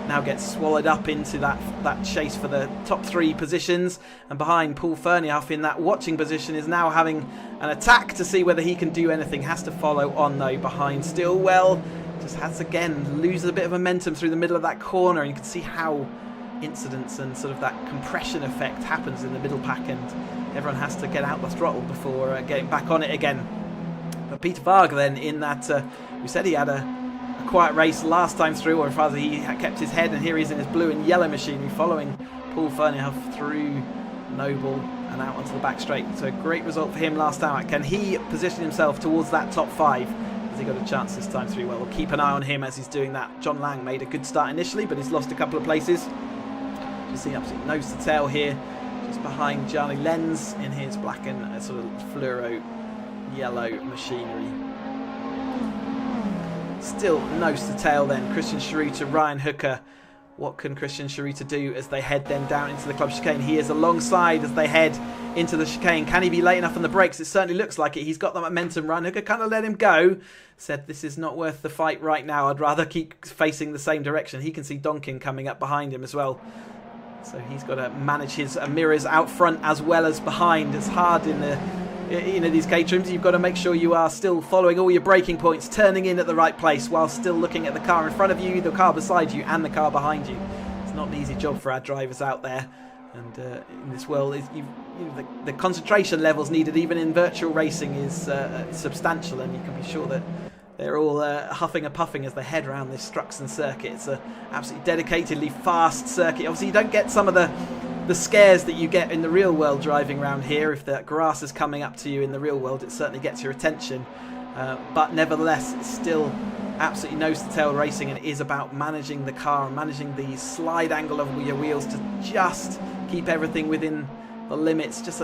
now gets swallowed up into that chase for the top 3 positions. And behind, Paul Ferniehoff in that watching position is now having an attack to see whether he can do anything. Has to follow on though behind Stillwell. Just has to again lose a bit of momentum through the middle of that corner, and you can see how incidents and sort of that compression effect happens in the middle pack, and everyone has to get out the throttle before getting back on it again. But Peter Varg then in that, we said he had a quiet race last time through, or rather he kept his head, and here he is in his blue and yellow machinery following Paul Ferniehoff through Noble and out onto the back straight. So a great result for him last time. Can he position himself towards that top 5? Has he got a chance this time through? Well, we'll keep an eye on him as he's doing that. John Lang made a good start initially, but he's lost a couple of places. Just seeing absolutely nose to tail here, just behind Charlie Lenz in his black and sort of fluoro yellow machinery. Still nose to tail then, Christian Szaruta, Ryan Hooker. What can Christian Szaruta do as they head then down into the club chicane? He is alongside as they head into the chicane. Can he be late enough on the brakes? It certainly looks like it. He's got the momentum. Ryan Hooker kind of let him go. Said, this is not worth the fight right now. I'd rather keep facing the same direction. He can see Donkin coming up behind him as well. So he's got to manage his mirrors out front as well as behind. It's hard in the these Caterhams. You've got to make sure you are still following all your braking points, turning in at the right place while still looking at the car in front of you, the car beside you and the car behind you. It's not an easy job for our drivers out there, and in this world the concentration levels needed even in virtual racing is substantial, and you can be sure that they're all huffing and puffing as they head around this Thruxton circuit. It's an absolutely dedicatedly fast circuit. Obviously you don't get some of the scares that you get in the real world driving around here. If the grass is coming up to you in the real world, it certainly gets your attention. But nevertheless, it's still absolutely nose-to-tail racing, and it is about managing the car and managing the slide angle of your wheels to just keep everything within the limits. Just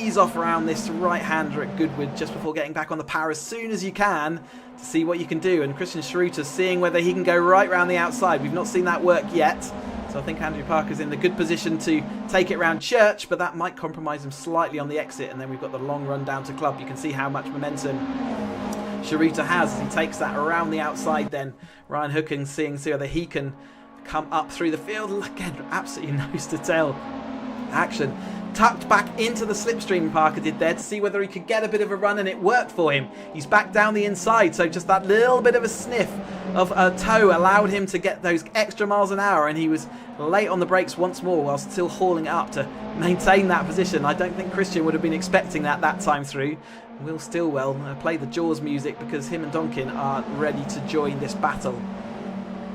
ease off around this right-hander at Goodwood just before getting back on the power as soon as you can to see what you can do. And Christian Szaruta seeing whether he can go right round the outside. We've not seen that work yet. So I think Andrew Parker's in the good position to take it round Church, but that might compromise him slightly on the exit. And then we've got the long run down to Club. You can see how much momentum Szaruta has as he takes that around the outside then. Ryan Hooking seeing whether he can come up through the field. Again, absolutely nose to tail action. Tucked back into the slipstream, Parker did there, to see whether he could get a bit of a run, and it worked for him. He's back down the inside, so just that little bit of a sniff of a toe allowed him to get those extra miles an hour, and he was late on the brakes once more while still hauling it up to maintain that position. I don't think Christian would have been expecting that time through. Will Stillwell play the Jaws music because him and Donkin are ready to join this battle.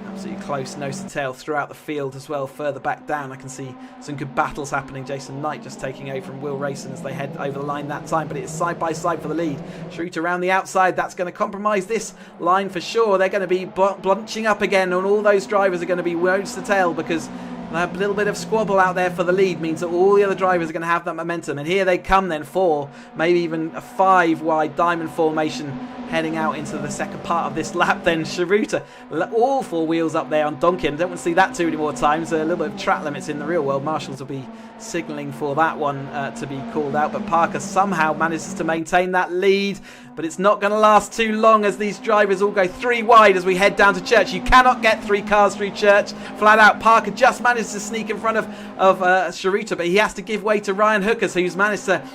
Absolutely close nose to tail throughout the field as well. Further back down I can see some good battles happening. Jason Knight just taking over from Will Rayson as they head over the line that time, but it's side by side for the lead. Szaruta around the outside, that's going to compromise this line for sure. They're going to be bunching up again, and all those drivers are going to be nose to tail because a little bit of squabble out there for the lead means that all the other drivers are going to have that momentum. And here they come then, 4, maybe even a 5 wide diamond formation heading out into the second part of this lap then. Szaruta, all 4 wheels up there on Donkin. Don't want to see that too many more times. A little bit of track limits in the real world. Marshals will be signalling for that one to be called out. But Parker somehow manages to maintain that lead. But it's not going to last too long as these drivers all go 3 wide as we head down to Church. You cannot get 3 cars through Church flat out. Parker just managed to sneak in front of Szaruta, but he has to give way to Ryan Hooker, so he's managed to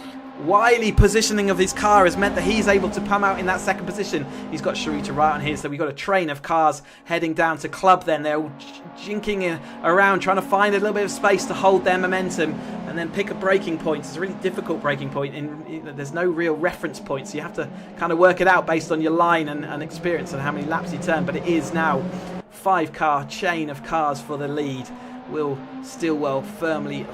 wily positioning of his car has meant that he's able to come out in that second position. He's got Szaruta right on here, so we've got a train of cars heading down to Club then. They're all jinking around, trying to find a little bit of space to hold their momentum and then pick a braking point. It's a really difficult braking point. There's no real reference point, so you have to kind of work it out based on your line and experience and how many laps you turn. But it is now 5-car chain of cars for the lead. Will Stillwell firmly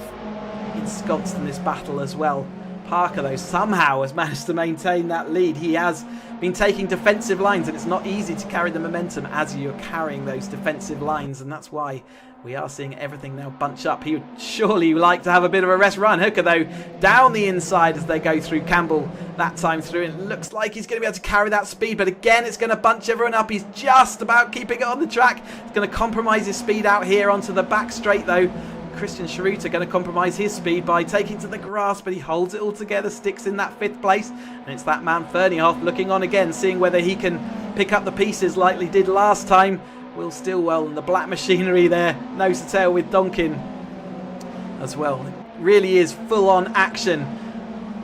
ensconced in this battle as well. Parker, though, somehow has managed to maintain that lead. He has been taking defensive lines, and it's not easy to carry the momentum as you're carrying those defensive lines, and that's why we are seeing everything now bunch up. He would surely like to have a bit of a rest. Ryan Hooker, though, down the inside as they go through Campbell that time through. And it looks like he's going to be able to carry that speed. But again, it's going to bunch everyone up. He's just about keeping it on the track. He's going to compromise his speed out here onto the back straight, though. Christian Szaruta going to compromise his speed by taking to the grass, but he holds it all together, sticks in that 5th place. And it's that man Ferniehoff looking on again, seeing whether he can pick up the pieces like he did last time. Will Stillwell and the black machinery there, nose to tail with Donkin as well. It really is full-on action.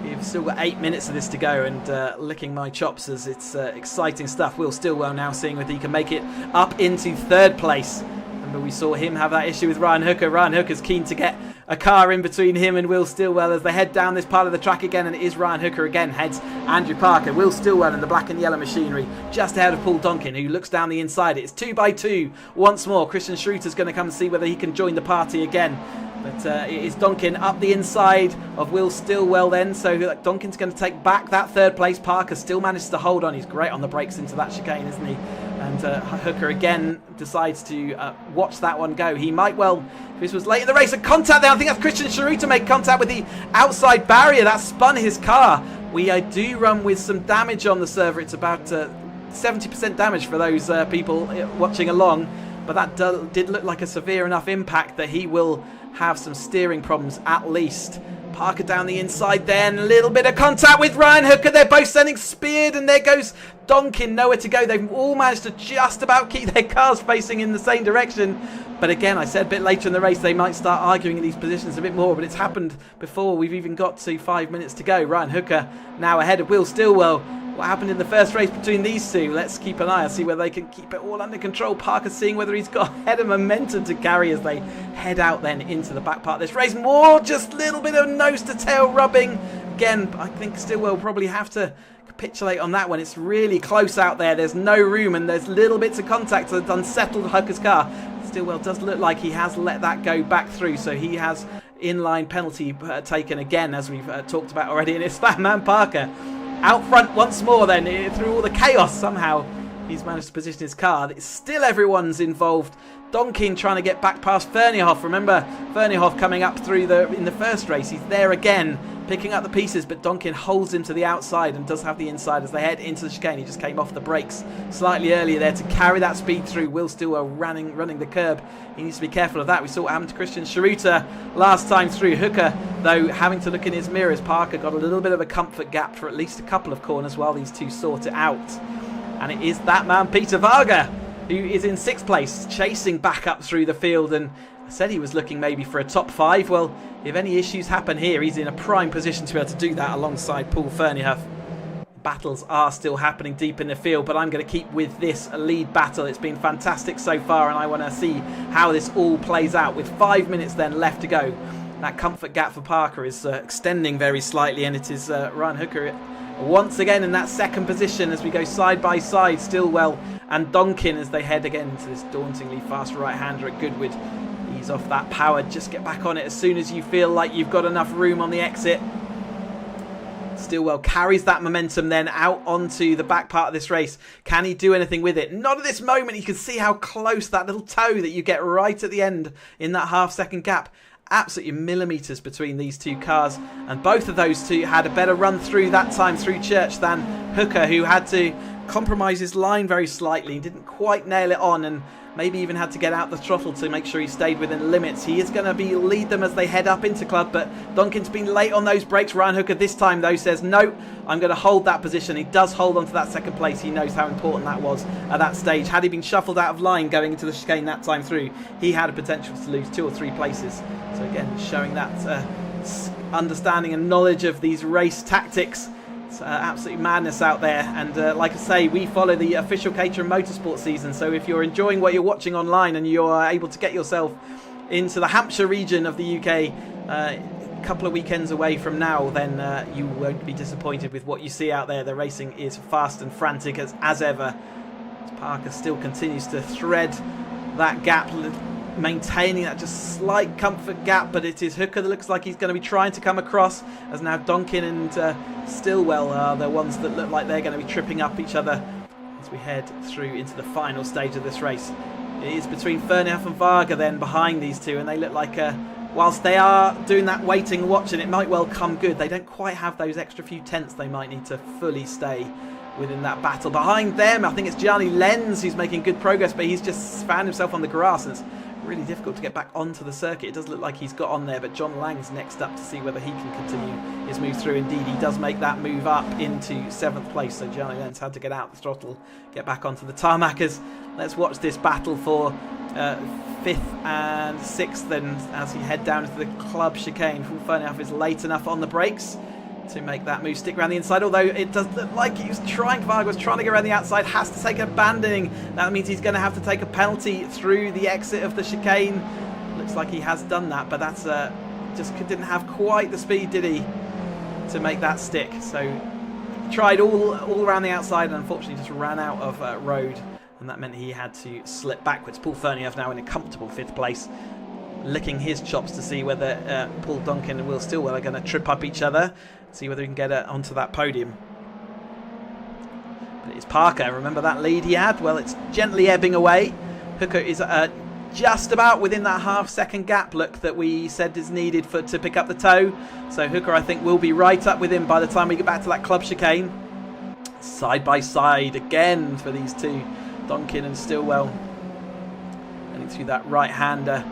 We've still got 8 minutes of this to go, and licking my chops as it's exciting stuff. Will Stillwell now seeing whether he can make it up into 3rd place. Remember, we saw him have that issue with Ryan Hooker. Ryan Hooker's keen to get a car in between him and Will Stillwell as they head down this part of the track again, and it is Ryan Hooker again, heads Andrew Parker. Will Stillwell in the black and yellow machinery just ahead of Paul Donkin, who looks down the inside. It's 2 by 2 once more. Christian Szaruta going to come and see whether he can join the party again. But it is Donkin up the inside of Will Stillwell then, so Donkin's going to take back that 3rd place. Parker still manages to hold on. He's great on the brakes into that chicane, isn't he? And Hooker again decides to watch that one go. He might well, if this was late in the race, a contact there. I think that's Christian Szaruta made contact with the outside barrier. That spun his car. We do run with some damage on the server. It's about 70% damage for those people watching along. But that did look like a severe enough impact that he will have some steering problems at least. Parker down the inside then, a little bit of contact with Ryan Hooker. They're both sending speed, and there goes Donkin, nowhere to go. They've all managed to just about keep their cars facing in the same direction. But again, I said a bit later in the race they might start arguing in these positions a bit more, but it's happened before we've even got to 5 minutes to go. Ryan Hooker now ahead of Will Stillwell. What happened in the first race between these two? Let's keep an eye and see whether they can keep it all under control. Parker seeing whether he's got a head of momentum to carry as they head out then into the back part of this race. More just a little bit of nose to tail rubbing. Again, I think Stillwell will probably have to capitulate on that one. It's really close out there. There's no room, and there's little bits of contact that unsettled Hooker's car. Stillwell does look like he has let that go back through, so he has inline penalty taken again, as we've talked about already, and it's that man Parker out front once more then. Through all the chaos, somehow he's managed to position his car. It's still everyone's involved. Donkin trying to get back past Ferniehoff. Remember Ferniehoff coming up through in the first race. He's there again, picking up the pieces, but Donkin holds him to the outside and does have the inside as they head into the chicane. He just came off the brakes slightly earlier there to carry that speed through. Will Stillwell running the curb. He needs to be careful of that. We saw what happened to Christian Szaruta last time through. Hooker, though, having to look in his mirrors. Parker got a little bit of a comfort gap for at least a couple of corners while these two sort it out. And it is that man, Peter Varga, who is in 6th place, chasing back up through the field. And I said he was looking maybe for a top 5. Well, if any issues happen here, he's in a prime position to be able to do that alongside Paul Ferniehoff. Battles are still happening deep in the field, but I'm going to keep with this lead battle. It's been fantastic so far, and I want to see how this all plays out. With 5 minutes then left to go, that comfort gap for Parker is extending very slightly, and it is Ryan Hooker once again in that 2nd position as we go side by side. Stillwell and Donkin as they head again to this dauntingly fast right-hander at Goodwood. Ease off that power, just get back on it as soon as you feel like you've got enough room on the exit. Stillwell carries that momentum then out onto the back part of this race. Can he do anything with it? Not at this moment. You can see how close that little toe that you get right at the end in that half-second gap. Absolutely millimetres between these two cars, and both of those two had a better run through that time through Church than Hooker, who had to compromise his line very slightly. He didn't quite nail it on, and maybe even had to get out the throttle to make sure he stayed within limits. He is going to lead them as they head up into club, but Donkin's been late on those brakes. Ryan Hooker this time though says no, I'm going to hold that position. He does hold on to that 2nd place. He knows how important that was at that stage. Had he been shuffled out of line going into the chicane that time through, he had a potential to lose 2 or 3 places. So again, showing that understanding and knowledge of these race tactics. It's absolute madness out there, and like I say, we follow the official Caterham Motorsport season, so if you're enjoying what you're watching online and you're able to get yourself into the Hampshire region of the UK a couple of weekends away from now, then you won't be disappointed with what you see out there. The racing is fast and frantic as ever. Parker still continues to thread that gap, maintaining that just slight comfort gap, but it is Hooker that looks like he's going to be trying to come across, as now Donkin and Stillwell are the ones that look like they're going to be tripping up each other as we head through into the final stage of this race. It is between Fernhoff and Varga then behind these two, and they look like whilst they are doing that waiting and watching, it might well come good. They don't quite have those extra few tenths they might need to fully stay within that battle. Behind them, I think it's Gianni Lenz who's making good progress, but he's just found himself on the grass, and it's really difficult to get back onto the circuit. It does look like he's got on there, but John Lang's next up to see whether he can continue his move through. Indeed, he does make that move up into 7th place, so Gianni Lenz had to get out the throttle, get back onto the tarmac. Let's watch this battle for 5th and 6th then as he head down into the club chicane. Paul Fernhoff is late enough on the brakes to make that move stick around the inside, although it does look like he was trying, Varga was trying to go around the outside, has to take an abandoning. That means he's going to have to take a penalty through the exit of the chicane. Looks like he has done that, but that's just didn't have quite the speed, did he, to make that stick. So he tried all around the outside and unfortunately just ran out of road, and that meant he had to slip backwards. Paul Fernhoff now in a comfortable 5th place, licking his chops to see whether Paul Donkin and Will Stillwell are going to trip up each other, see whether he can get onto that podium. But it's Parker, remember that lead he had? Well, it's gently ebbing away. Hooker is just about within that half-second gap look that we said is needed to pick up the toe. So Hooker, I think, will be right up with him by the time we get back to that club chicane. Side by side again for these two, Donkin and Stillwell. Heading through that right-hander.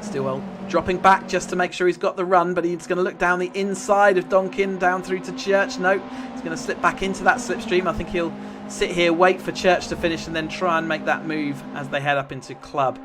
Stillwell dropping back just to make sure he's got the run, but he's going to look down the inside of Donkin down through to Church. No, he's going to slip back into that slipstream. I think he'll sit here, wait for Church to finish, and then try and make that move as they head up into club.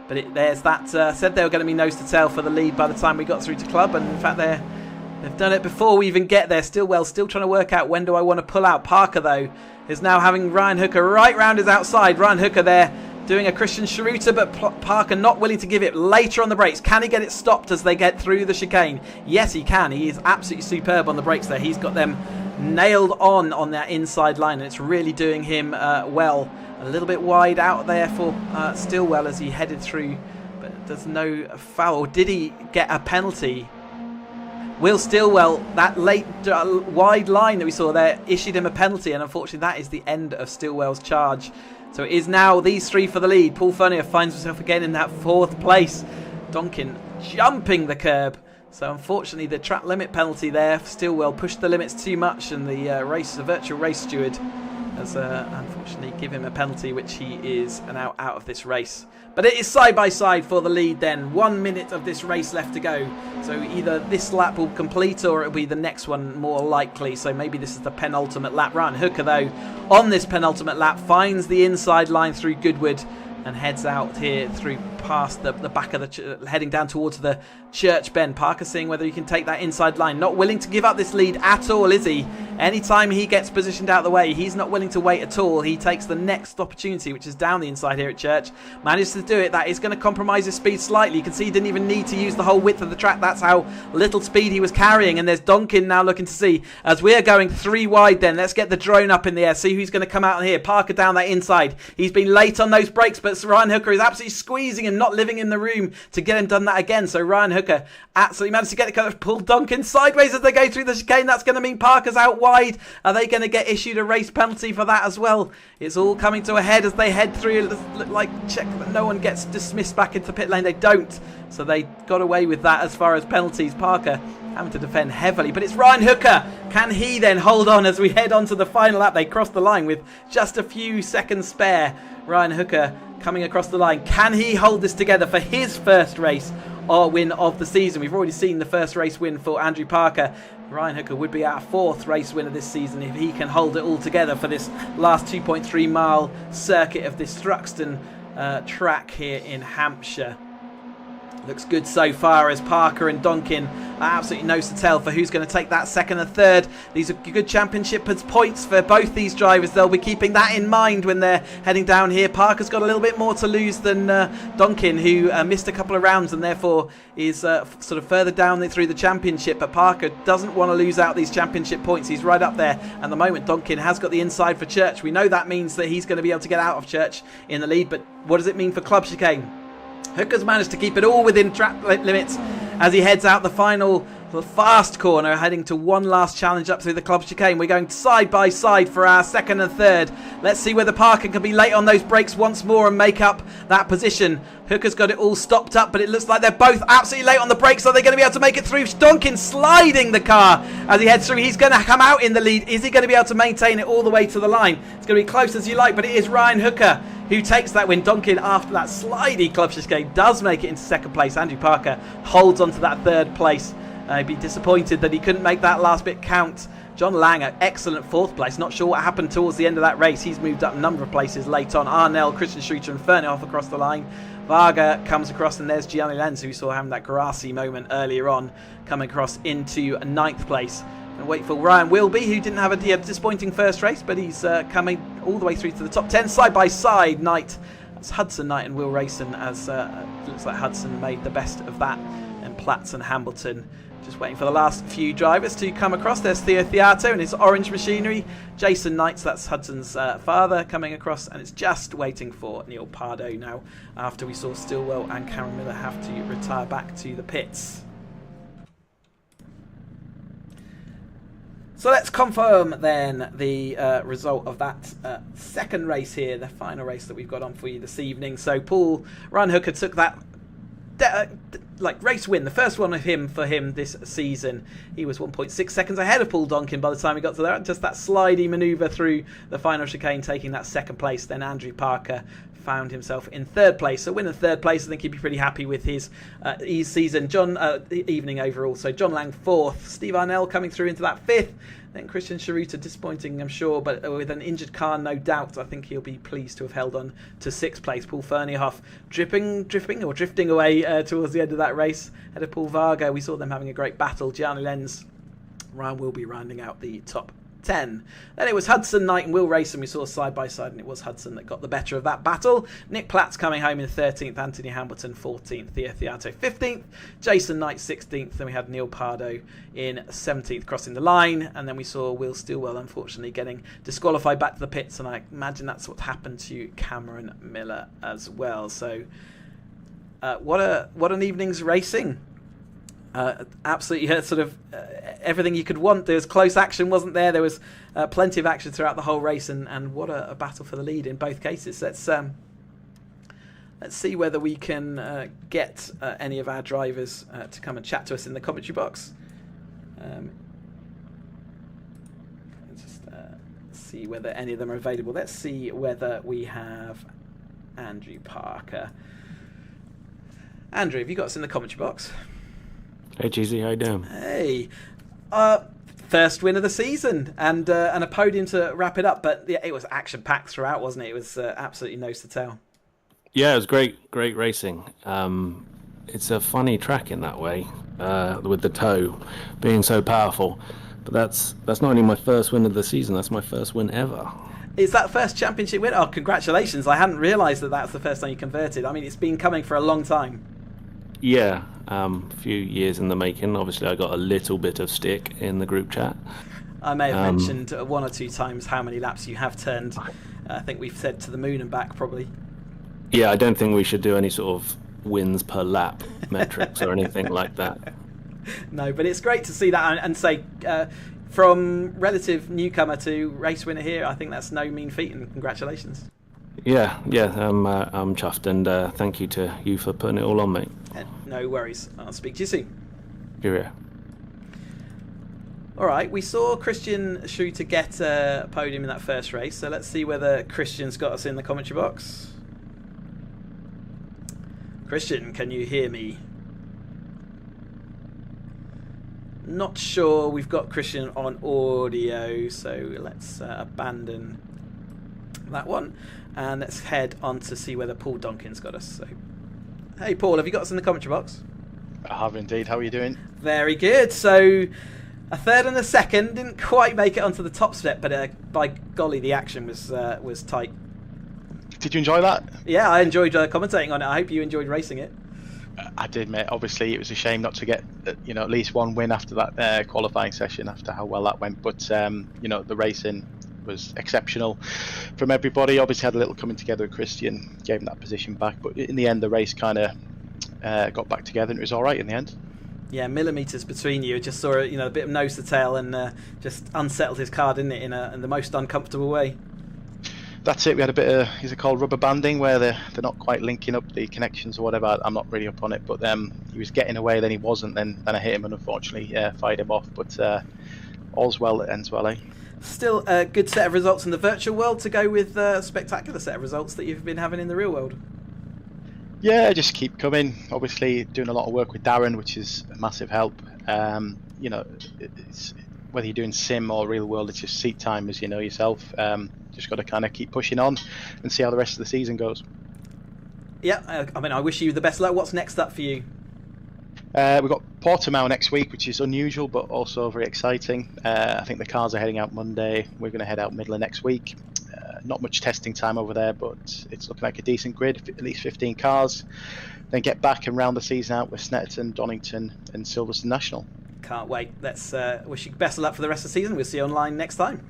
But there's that, said they were going to be nose to tail for the lead by the time we got through to club, and in fact they've done it before we even get there. Stillwell still trying to work out when do I want to pull out. Parker, though, is now having Ryan Hooker right round his outside. Ryan Hooker there doing a Christian Szaruta, but Parker not willing to give it later on the brakes. Can he get it stopped as they get through the chicane? Yes, he can. He is absolutely superb on the brakes there. He's got them nailed on that inside line, and it's really doing him well. A little bit wide out there for Stillwell as he headed through, but there's no foul. Did he get a penalty? Will Stillwell, that late wide line that we saw there, issued him a penalty, and unfortunately that is the end of Stillwell's charge. So it is now these three for the lead. Paul Fernhoff finds himself again in that 4th place. Donkin jumping the curb. So unfortunately the track limit penalty there. Stillwell pushed the limits too much, and the virtual race steward has unfortunately given him a penalty, which he is now out of this race. But it is side by side for the lead then. 1 minute of this race left to go. So either this lap will complete or it'll be the next one more likely. So maybe this is the penultimate lap. Ryan Hooker, though, on this penultimate lap, finds the inside line through Goodwood and heads out here through past the back of the heading down towards the church bend. Parker seeing whether he can take that inside line. Not willing to give up this lead at all, is he? Anytime he gets positioned out of the way, he's not willing to wait at all. He takes the next opportunity, which is down the inside here at Church. Manages to do it. That is going to compromise his speed slightly. You can see he didn't even need to use the whole width of the track. That's how little speed he was carrying. And there's Donkin now looking to see as we're going 3 wide then. Let's get the drone up in the air. See who's going to come out here. Parker down that inside. He's been late on those brakes, but Ryan Hooker is absolutely squeezing him, not living in the room to get him done that again. So Ryan Hooker absolutely managed to get it, kind of pull Donkin sideways as they go through the chicane. That's going to mean Parker's out wide. Are they going to get issued a race penalty for that as well? It's all coming to a head as they head through. Look like check that no one gets dismissed back into pit lane. They don't. So they got away with that as far as penalties. Parker having to defend heavily, but it's Ryan Hooker. Can he then hold on as we head on to the final lap? They cross the line with just a few seconds spare. Ryan Hooker coming across the line. Can he hold this together for his first race or win of the season? We've already seen the first race win for Andrew Parker. Ryan Hooker would be our 4th race winner this season if he can hold it all together for this last 2.3 mile circuit of this Thruxton track here in Hampshire. Looks good so far as Parker and Donkin are absolutely nose to tail for who's going to take that second and third. These are good championship points for both these drivers. They'll be keeping that in mind when they're heading down here. Parker's got a little bit more to lose than Donkin, who missed a couple of rounds and therefore is sort of further down through the championship. But Parker doesn't want to lose out these championship points. He's right up there. At the moment, Donkin has got the inside for Church. We know that means that he's going to be able to get out of Church in the lead. But what does it mean for Club Chicane? Hooker's managed to keep it all within track limits as he heads out the final fast corner, heading to one last challenge up through the Club Chicane. We're going side by side for our second and third. Let's see whether Parker can be late on those brakes once more and make up that position. Hooker's got it all stopped up, but it looks like they're both absolutely late on the brakes. Are they going to be able to make it through? Donkin sliding the car as he heads through. He's going to come out in the lead. Is he going to be able to maintain it all the way to the line? It's going to be close as you like, but it is Ryan Hooker who takes that win. Donkin, after that slidey Club Chicane, does make it into second place. Andrew Parker holds on to that third place. He'd be disappointed that he couldn't make that last bit count. John Lang, an excellent fourth place. Not sure what happened towards the end of that race. He's moved up a number of places late on. Arnell, Christian Szaruta and Fernie across the line. Varga comes across, and there's Gianni Lenz, who we saw having that grassy moment earlier on, coming across into ninth place. And wait for Ryan Wilby, who didn't have a disappointing first race, but he's coming all the way through to the top 10. Side by side, Knight. That's Hudson, Knight and Will Rayson, as looks like Hudson made the best of that. And Platts and Hambleton just waiting for the last few drivers to come across. There's Theo Theato and his orange machinery. Jason Knights, that's Hudson's father, coming across, and it's just waiting for Neil Pardo now, after we saw Stillwell and Cameron Miller have to retire back to the pits. So let's confirm then the result of that second race here, the final race that we've got on for you this evening. So Ryan Hooker took that race win, the first one of him for him this season. He was 1.6 seconds ahead of Paul Donkin by the time he got to there. Just that slidey manoeuvre through the final chicane, taking that second place. Then Andrew Parker found himself in third place. So winning third place, I think he'd be pretty happy with his season. Evening overall. So John Lang fourth, Steve Arnell coming through into that fifth. Then Christian Szaruta, disappointing, I'm sure, but with an injured car, no doubt, I think he'll be pleased to have held on to sixth place. Paul Ferniehoff drifting away towards the end of that race. Ahead of Paul Varga, we saw them having a great battle. Gianni Lenz, Ryan will be rounding out the top 10. Then it was Hudson, Knight and Will Rayson we saw side by side, and it was Hudson that got the better of that battle. Nick Platts coming home in 13th, Anthony Hambleton 14th, Theo Theato 15th, Jason Knight 16th, then we had Neil Pardo in 17th crossing the line, and then we saw Will Stillwell unfortunately getting disqualified back to the pits, and I imagine that's what happened to Cameron Miller as well. So what an evening's racing. Absolutely everything you could want. There was close action, wasn't there? There was plenty of action throughout the whole race, and what a battle for the lead in both cases. Let's see whether we can get any of our drivers to come and chat to us in the commentary box. Just see whether any of them are available. Let's see whether we have Andrew Parker. Andrew, have you got us in the commentary box? Hey, Cheesy, how you doing? Hey, first win of the season and a podium to wrap it up. But yeah, it was action-packed throughout, wasn't it? It was absolutely nose to tail. Yeah, it was great racing. It's a funny track in that way, with the toe being so powerful. But that's not only my first win of the season, that's my first win ever. Is that first championship win? Oh, congratulations. I hadn't realised that was the first time you converted. I mean, it's been coming for a long time. Yeah, a few years in the making. Obviously, I got a little bit of stick in the group chat. I may have mentioned one or two times how many laps you have turned. I think we've said to the moon and back, probably. Yeah, I don't think we should do any sort of wins per lap metrics or anything like that. No, but it's great to see that and say from relative newcomer to race winner here, I think that's no mean feat, and congratulations. Yeah, I'm chuffed, and thank you to you for putting it all on, mate. No worries. I'll speak to you soon. Cheerio. All right, we saw Christian Szaruta get a podium in that first race, so let's see whether Christian's got us in the commentary box. Christian, can you hear me? Not sure we've got Christian on audio, so let's abandon that one. And let's head on to see whether Paul Donkin's got us. So Hey Paul, have you got us in the commentary box? I have indeed. How are you doing? Very good. So a third and a second, didn't quite make it onto the top step, but by golly, the action was tight. Did you enjoy that? Yeah, I enjoyed commentating on it. I hope you enjoyed racing it. I did, mate. Obviously, it was a shame not to get at least one win after that qualifying session, after how well that went. But the racing was exceptional from everybody. Obviously, had a little coming together with Christian, gave him that position back. But in the end, the race kind of got back together, and it was all right in the end. Yeah, millimetres between you. Just saw a bit of nose to tail, and just unsettled his car, didn't it, in the most uncomfortable way. That's it. We had a bit of, is it called rubber banding, where they're not quite linking up the connections or whatever. I'm not really up on it, but he was getting away, then he wasn't, then I hit him and unfortunately fired him off. But all's well that ends well, eh? Still a good set of results in the virtual world to go with a spectacular set of results that you've been having in the real world. Yeah, just keep coming. Obviously doing a lot of work with Darren, which is a massive help. It's, whether you're doing sim or real world, it's just seat time, as you know yourself. Just got to kind of keep pushing on and see how the rest of the season goes. Yeah, I wish you the best luck. What's next up for you? We've got Portimao next week, which is unusual but also very exciting. I think the cars are heading out Monday. We're going to head out middle of next week. Not much testing time over there, but it's looking like a decent grid, at least 15 cars. Then get back and round the season out with Snetterton, Donington and Silverstone National. Can't wait. Let's wish you best of luck for the rest of the season. We'll see you online next time.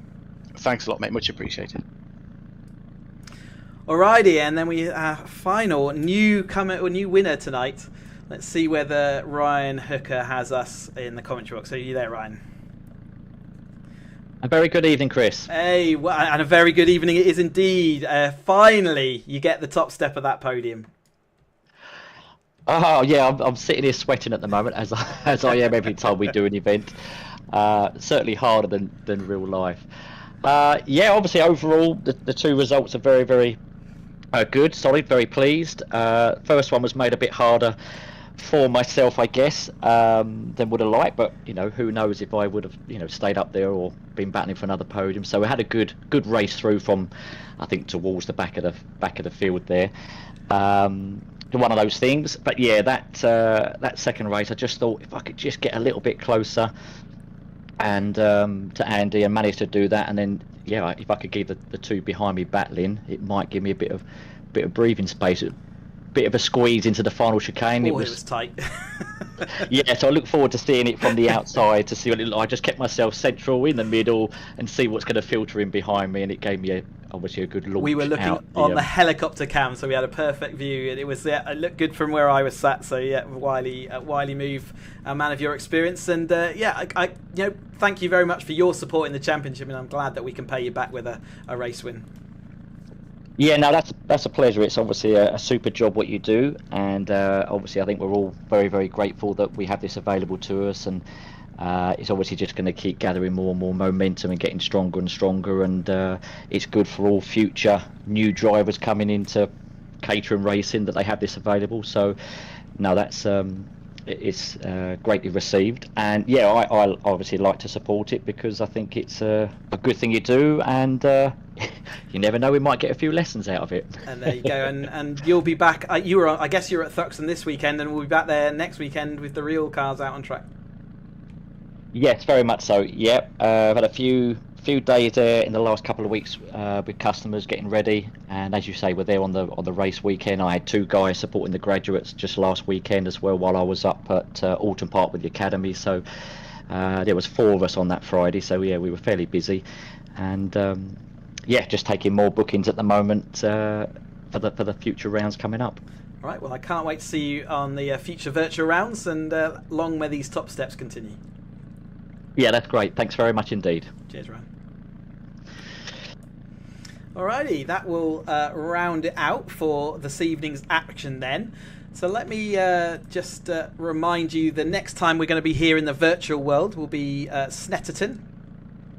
Thanks a lot, mate. Much appreciated. Alrighty, and then we final new winner tonight. Let's see whether Ryan Hooker has us in the commentary box. Are you there, Ryan? A very good evening, Chris. Hey, and a very good evening it is indeed. Finally, you get the top step of that podium. Oh yeah, I'm sitting here sweating at the moment, as I am every time we do an event. Certainly harder than real life. Yeah, obviously overall the two results are very, very good, solid, very pleased. First one was made a bit harder for myself, I guess, than would have liked, but who knows if I would have stayed up there or been battling for another podium. So we had a good race through from, I think, towards the back of the field there. One of those things, but yeah, that second race, I just thought if I could just get a little bit closer and to Andy and manage to do that, and then yeah, if I could keep the two behind me battling, it might give me a bit of breathing space. Bit of a squeeze into the final chicane. It was tight. Yeah, so I look forward to seeing it from the outside to see what it looked like. I just kept myself central in the middle and see what's going to filter in behind me, and it gave me obviously a good launch. We were looking on the helicopter cam, so we had a perfect view, and it looked good from where I was sat. So yeah, Wiley move, a man of your experience, and I thank you very much for your support in the championship, and I'm glad that we can pay you back with a race win. Yeah, no, that's a pleasure. It's obviously a super job what you do, and obviously I think we're all very, very grateful that we have this available to us, and it's obviously just going to keep gathering more and more momentum and getting stronger and stronger, and it's good for all future new drivers coming into Caterham racing that they have this available. So no, that's it's greatly received, and yeah, I obviously like to support it because I think it's a good thing you do, and you never know, we might get a few lessons out of it. And there you go, and you'll be back. I guess you're at Thruxton this weekend, and we'll be back there next weekend with the real cars out on track. Yes, very much so. Yeah, I've had a few days there in the last couple of weeks with customers getting ready, and as you say, we're there on the race weekend. I had two guys supporting the graduates just last weekend as well while I was up at Alton Park with the academy. So there was 4 of us on that Friday. So yeah, we were fairly busy, and yeah, just taking more bookings at the moment for the future rounds coming up. Right. Well, I can't wait to see you on the future virtual rounds, and long may these top steps continue. Yeah, that's great. Thanks very much indeed. Cheers, Ryan. Alrighty, that will round it out for this evening's action then. So let me just remind you, the next time we're going to be here in the virtual world will be Snetterton,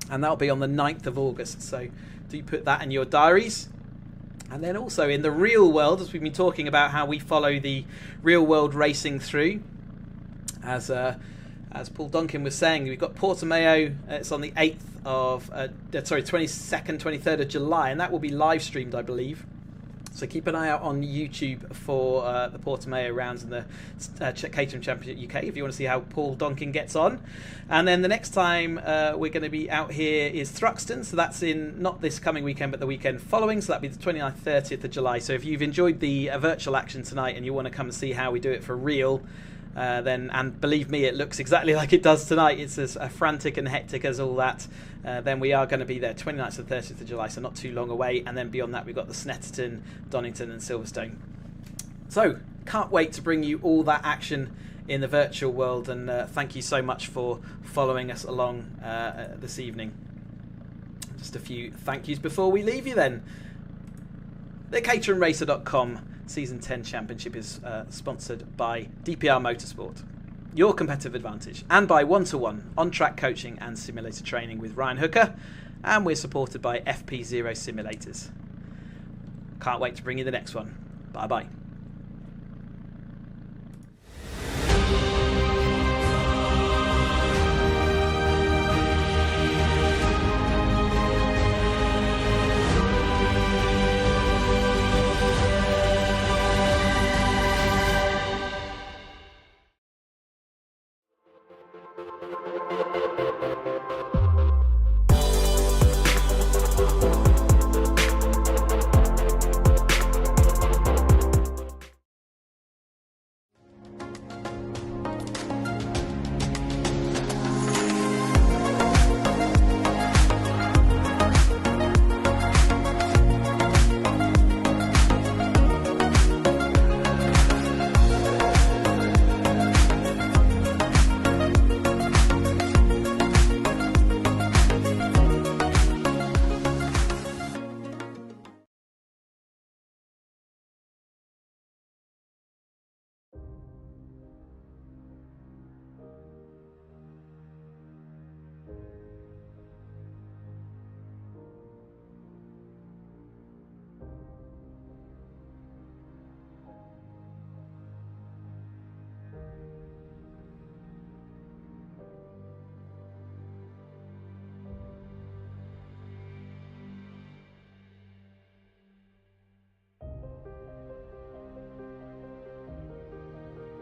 and that'll be on the 9th of August. So do put that in your diaries. And then also in the real world, as we've been talking about how we follow the real world racing through, as Paul Duncan was saying, we've got Portimao. It's on the 8th of 22nd, 23rd of July, and that will be live streamed, I believe. So keep an eye out on YouTube for the Portimao rounds and the Caterham Championship UK if you want to see how Paul Donkin gets on. And then the next time we're going to be out here is Thruxton. So that's in not this coming weekend, but the weekend following. So that'll be the 29th, 30th of July. So if you've enjoyed the virtual action tonight and you want to come and see how we do it for real, then, and believe me, it looks exactly like it does tonight. It's as frantic and hectic as all that. Then we are going to be there 29th to 30th of July, so not too long away. And then beyond that, we've got the Snetterton, Donington and Silverstone. So can't wait to bring you all that action in the virtual world. And thank you so much for following us along this evening. Just a few thank yous before we leave you then. The caterhamracer.com Season 10 Championship is sponsored by DPR Motorsport, your competitive advantage, and by 1-to-1 on-track coaching and simulator training with Ryan Hooker, and we're supported by FP0 Simulators. Can't wait to bring you the next one. Bye bye.